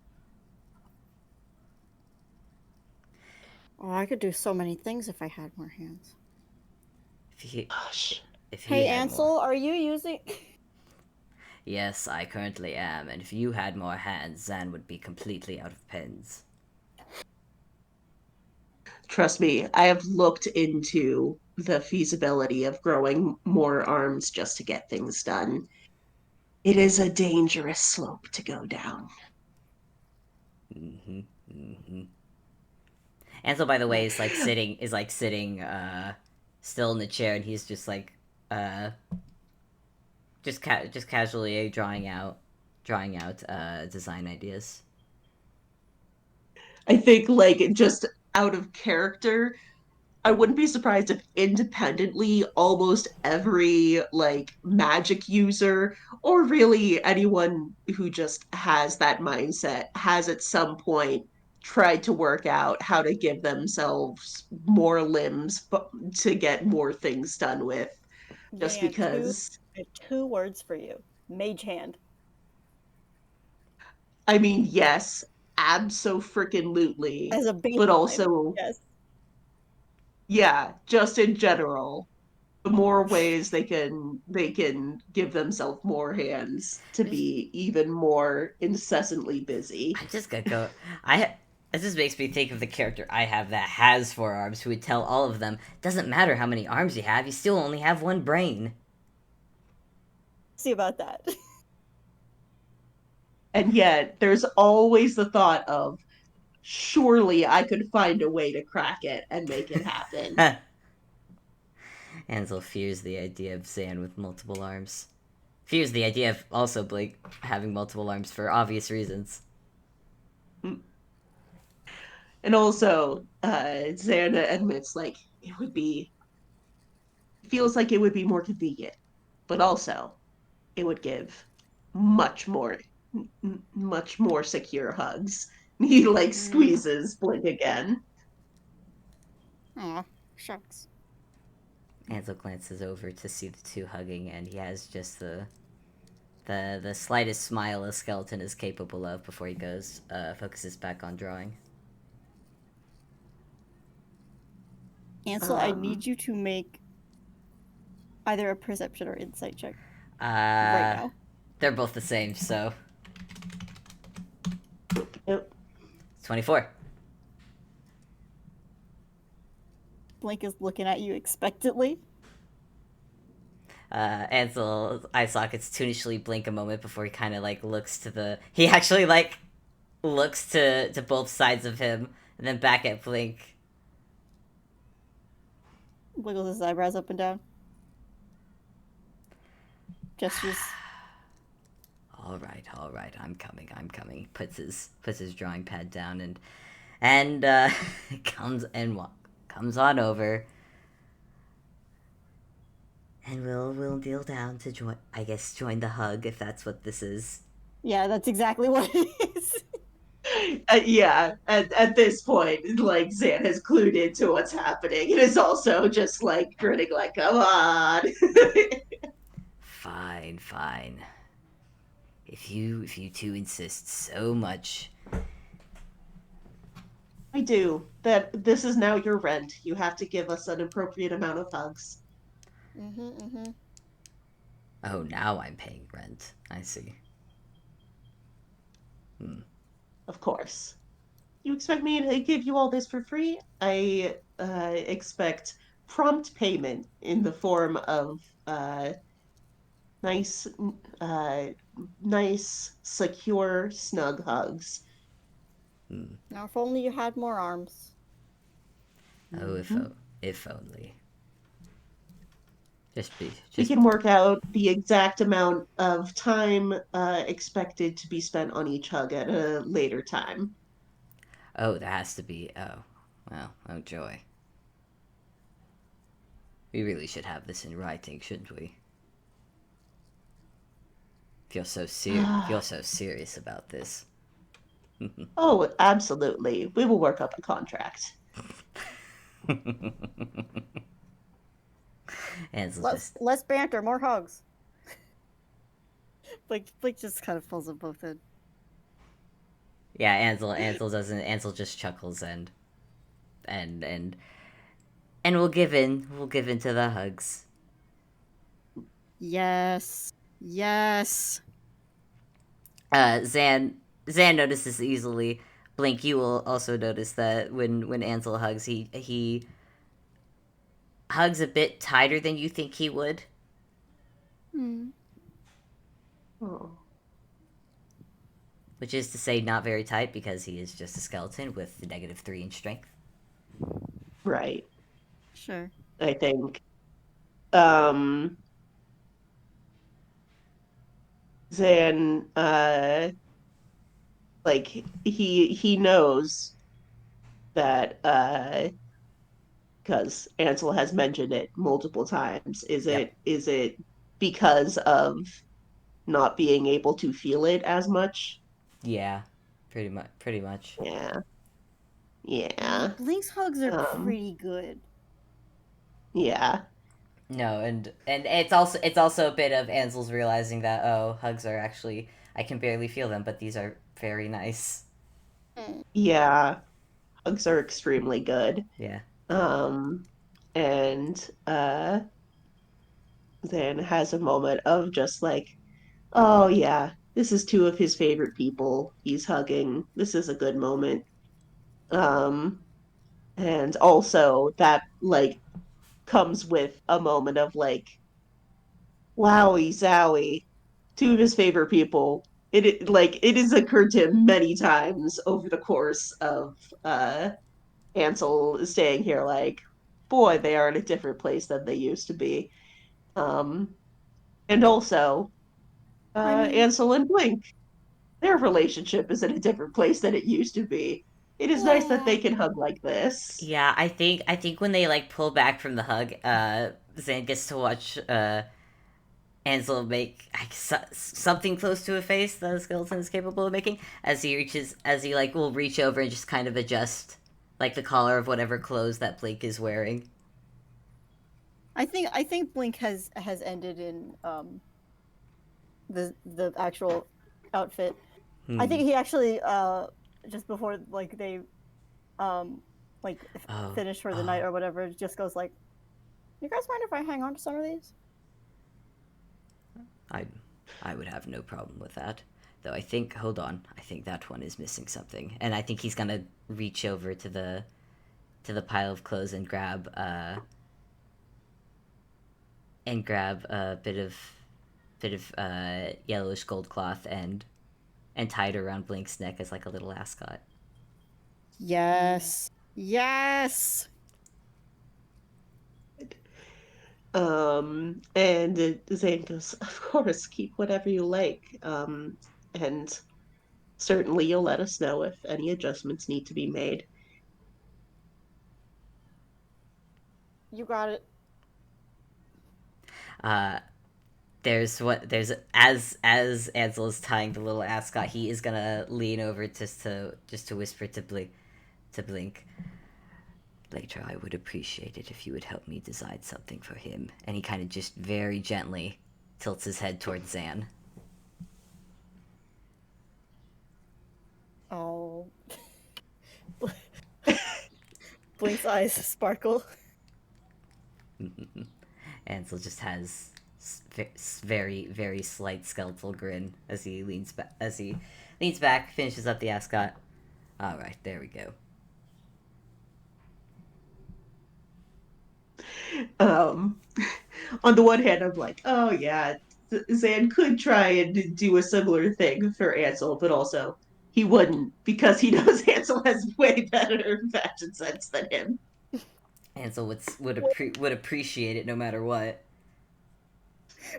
Oh, I could do so many things if I had more hands. If he Gosh. if he Hey, had more. Ansel, are you using? Yes, I currently am, and if you had more hands, Zan would be completely out of pins. Trust me, I have looked into the feasibility of growing more arms just to get things done. It is a dangerous slope to go down. Mm-hmm. Mm-hmm. Ansel, by the way, is like sitting still in the chair, and he's just like uh just casually drawing out design ideas. I think, like, just out of character, I wouldn't be surprised if independently almost every like magic user or really anyone who just has that mindset has at some point tried to work out how to give themselves more limbs to get more things done with just Jenny, because I have two words for you. Mage hand. I mean yes, abso-freaking-lutely, As a but baseline. also Yes. yeah, just in general the more ways they can give themselves more hands to be even more incessantly busy. I'm just gonna go. This just makes me think of the character I have that has 4 arms, who would tell all of them, "Doesn't matter how many arms you have, you still only have one brain." See about that. And yet there's always the thought of surely I could find a way to crack it and make it happen. Ansel fears the idea of Zan with multiple arms. Fears the idea of also Blake having multiple arms for obvious reasons. And also Xana admits like it feels like it would be more convenient, but also it would give much more much more secure hugs. He like Mm. squeezes Blink again. Aw, shucks. Ansel glances over to see the two hugging, and he has just the slightest smile a skeleton is capable of before he focuses back on drawing. Ansel, I need you to make either a perception or insight check right Uh, now. they're both the same, so Yep. 24. Blink is looking at you expectantly. Ansel eye sockets tunishly blink a moment before he kind of like looks to the. He actually like looks to both sides of him and then back at Blink. Wiggles his eyebrows up and down. Gestures. All right, I'm coming. He puts his drawing pad down and comes on over. And we'll kneel down to join the hug, if that's what this is. Yeah, that's exactly what it is. Yeah, at this point, like Zan has clued into what's happening. It is also just like grinning, like, come on. Fine. If you two insist so much. I do. That this is now your rent. You have to give us an appropriate amount of hugs. Oh, now I'm paying rent. I see. Of course. You expect me to give you all this for free? I expect prompt payment in the form of nice, uh, nice, secure, snug hugs. Now, if only you had more arms. Oh, Mhm. if only. We Just. can work out the exact amount of time expected to be spent on each hug at a later time. Oh, there has to be. Oh, well, oh joy. We really should have this in writing, shouldn't we? Feel so serious about this. Oh, absolutely. We will work up a contract. Ansel's just. Less banter, more hugs. Blake just kind of fills them both in. Yeah, Ansel doesn't. Ansel just chuckles and we'll give in. We'll give in to the hugs. Yes. Zan notices easily. Blink, you will also notice that when Ansel hugs, he hugs a bit tighter than you think he would, Hmm. Oh. which is to say, not very tight because he is just a skeleton with -3 in strength. Right. Sure. I think. Um, Zan, like he knows that because Ansel has mentioned it multiple times. Yep. Is it because of not being able to feel it as much? Yeah. Pretty much. Pretty much. Yeah. And like Yeah. Blink's hugs are Um, pretty good. yeah. No, and it's also a bit of Ansel's realizing that, oh, hugs are actually, I can barely feel them, but these are very nice. Hmm. Yeah. Hugs are extremely good. Yeah. Um, and then has a moment of just like, oh yeah, this is two of his favorite people he's hugging. This is a good moment. Um, and also that like comes with a moment of like, wowie zowie, two of his favorite people. It has occurred to him many times over the course of uh Ansel staying here, like, boy, they are in a different place than they used to be. Um, and also, I mean, Ansel and Blink, their relationship is in a different place than it used to be. It is nice that they yeah. can hug like this. Yeah, I think when they like pull back from the hug, Zan gets to watch Ansel make like, something close to a face that a skeleton is capable of making as he like will reach over and just kind of adjust like the collar of whatever clothes that Blake is wearing. I think Blink has ended in the actual outfit. I Hmm. think he actually just before like they um like Oh. finish for the night Oh. or whatever, just goes like, "You guys mind if I hang on to some of these?" I I would have no problem with that. Though I think, hold on, I think that one is missing something, and I think he's gonna reach over to the pile of clothes and grab a bit of yellowish gold cloth and tie it around Blink's neck as like a little ascot. Yes. Yes. And Zane goes, of course, keep whatever you like. And certainly you'll let us know if any adjustments need to be made. You got it. Uh, as Ansel is tying the little ascot, he is gonna lean over just to whisper to Blink. Later, I would appreciate it if you would help me design something for him. And he kind of just very gently tilts his head towards Zan. Oh. Blink's eyes sparkle. Ansel just has very very slight skeletal grin as he leans back, finishes up the ascot. All right, there we go. Um, on the one hand, I'm like, oh yeah, Zan could try and do a similar thing for Ansel, but also he wouldn't because he knows Ansel has way better fashion sense than him. Ansel What, would appreciate it no matter what.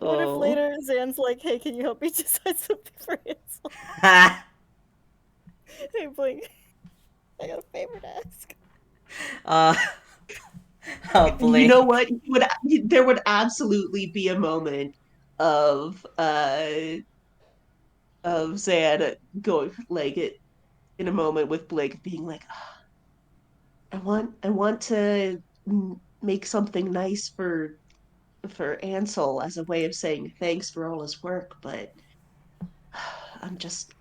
what if Oh, later Zan's like, "Hey, can you help me design something for Ansel?" Hey, Blink, I got a favor to ask. uh, oh you know Blake. what? There would absolutely be a moment of Zan going like it in a moment with Blake being like, I want to make something nice for Ansel as a way of saying thanks for all his work, but I'm just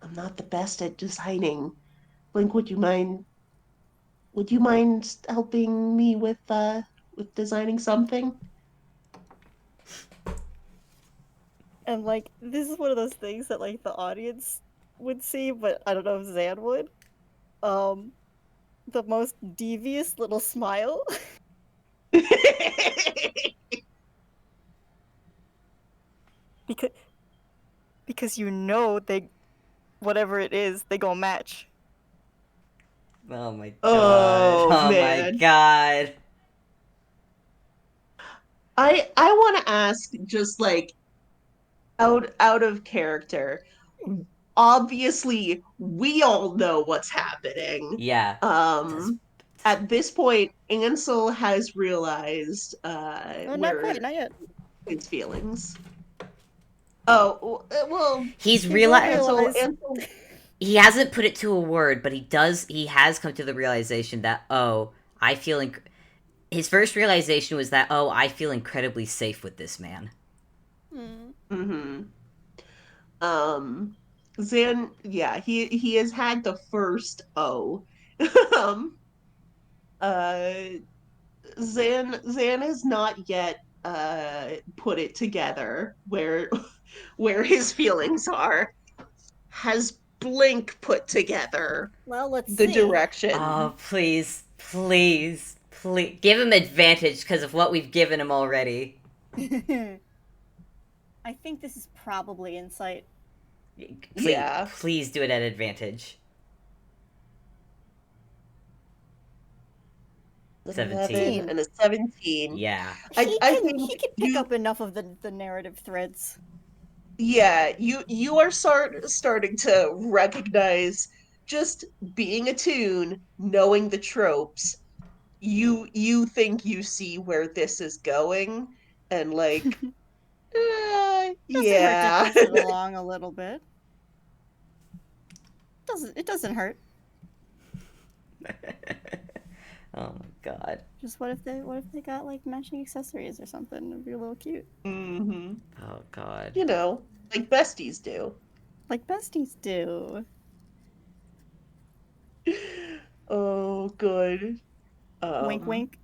I'm not the best at designing. Blink, would you mind helping me with designing something? And like, this is one of those things that like the audience would see, but I don't know if Zan would. Um, the most devious little smile. because you know they whatever it is they gonna match. Oh my god. Oh Oh my man. god. I want to ask, just like out of character. Obviously, we all know what's happening. Yeah. Does Um at this point, Ansel has realized Not quite, where not yet. his feelings. Oh, well, he's He will realized realize. Ansel, he hasn't put it to a word, but he has come to the realization that I feel his first realization was that I feel incredibly safe with this man. Hmm. mm-hmm. um Zan, yeah, he has had the first O. um uh Zan has not yet put it together where his feelings are. Has Blink put together Well, let's the see. Oh, direction? please, please, please. Give him advantage because of what we've given him already. I think this is probably insight. Please, Yeah. please do it at advantage. 11 17. 17. and a 17. Yeah. I think He can pick you, up enough of the narrative threads. yeah, you are starting to recognize, just being a tune, knowing the tropes. You think you see where this is going, and like, Doesn't hurt to yeah. push it along a little bit. Doesn't hurt. Oh my god. Just what if they got like matching accessories or something? It'd be a little cute. Hmm. Oh god. You know, like besties do. Like besties do. Oh, good. Wink Um, wink.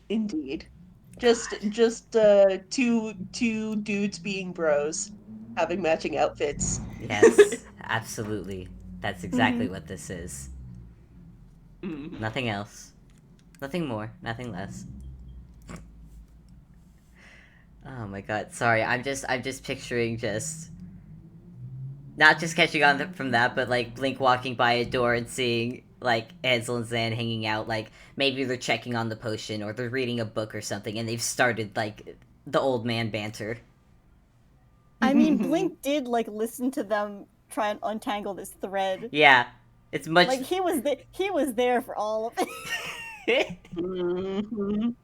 Indeed. God. Just two dudes being bros, having matching outfits. Yes, absolutely. That's exactly Mm-hmm. what this is. Mm. Nothing else. Nothing more. Nothing less. Oh my god. Sorry. I'm just picturing just not just catching on from that, but like Blink walking by a door and seeing like Ansel and Zan hanging out. Like maybe they're checking on the potion or they're reading a book or something, and they've started like the old man banter. I mean, Blink did like listen to them try and untangle this thread. Yeah, it's much. Like he was there for all of Yeah, Mhm.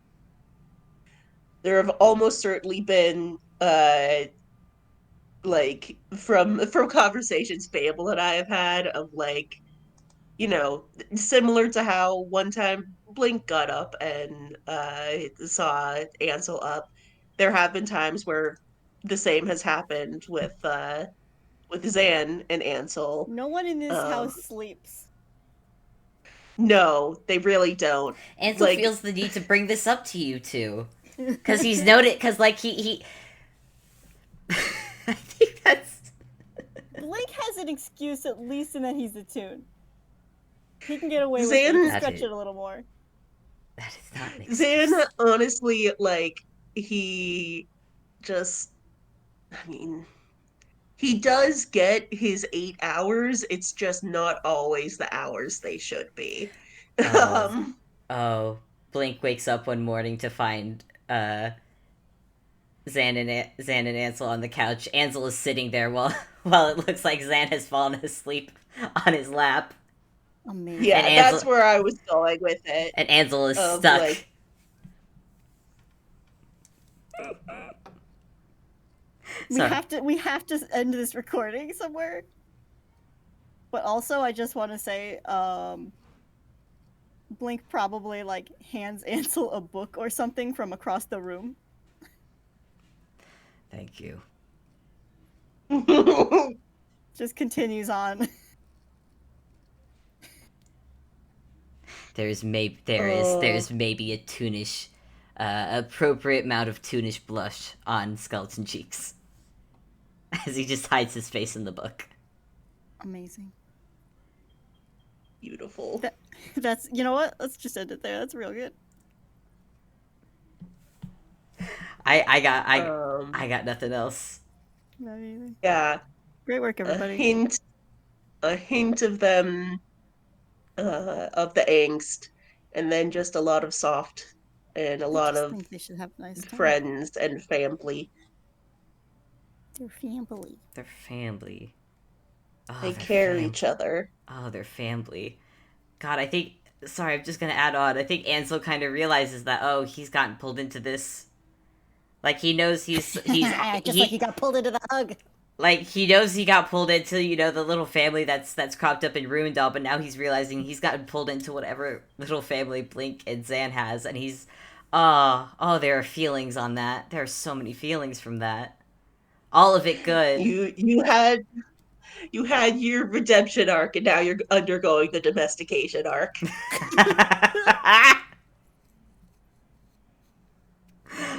There have almost certainly been like from conversations Fable and I have had, of like, you know, similar to how one time Blink got up and saw Ansel up. There have been times where the same has happened with Zan and Ansel. No one in this Um, house sleeps. no, they really don't. Ansel Like, feels the need to bring this up to you two because he's noted because like he. I think that's Blake has an excuse at least in that he's a tune. He can get away with it. He can Zan that stretch is it a little more. that is not an Zan excuse. honestly, like, he just, I mean, he does get his 8 hours. It's just not always the hours they should be. Oh, um oh. Blink wakes up one morning to find Zan and Ansel on the couch. Ansel is sitting there while while it looks like Zan has fallen asleep on his lap, and Amazing. yeah, that's where I was going with it. Ansel is Of stuck. like, Sorry. We have to end this recording somewhere. But also I just want to say Blink probably like hands Ansel a book or something from across the room. Thank you. Just continues on. uh, There's maybe a toonish, appropriate amount of toonish blush on Skeleton Cheeks as he just hides his face in the book. Amazing. beautiful. That's you know what? Let's just end it there. That's real good. I got nothing else. Not either. Yeah, Great work, a everybody. hint of them, of the angst, and then just a lot of soft and a I lot just of think they should have a nice time. friends and family. Their family. Their family. Oh, They their care fam. each other. Oh, their family. God, I think. Sorry, I'm just gonna add on. I think Ansel kind of realizes that he's gotten pulled into this. Like he knows he's Just like he got pulled into the hug. like he knows he got pulled into the little family that's cropped up in Ruindahl, but now he's realizing he's gotten pulled into whatever little family Blink and Zan has, and he's there are feelings on that. There are so many feelings from that. All of it good. You had your redemption arc, and now you're undergoing the domestication arc.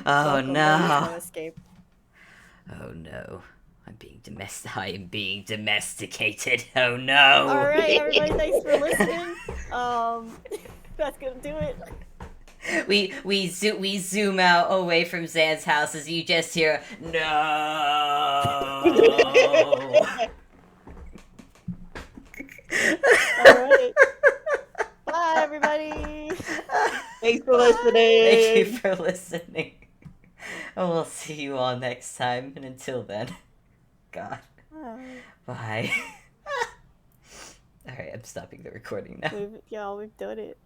Oh Welcome, there is no no. escape. Oh no. I am being domesticated. Oh no. All right, everybody, thanks for listening. That's gonna do it. We zoom out away from Zan's house as you just hear no. All right. Bye, everybody. Thanks for listening. Thank you for listening. And we'll see you all next time. And until then, God, bye. All right, I'm stopping the recording now. We've done it.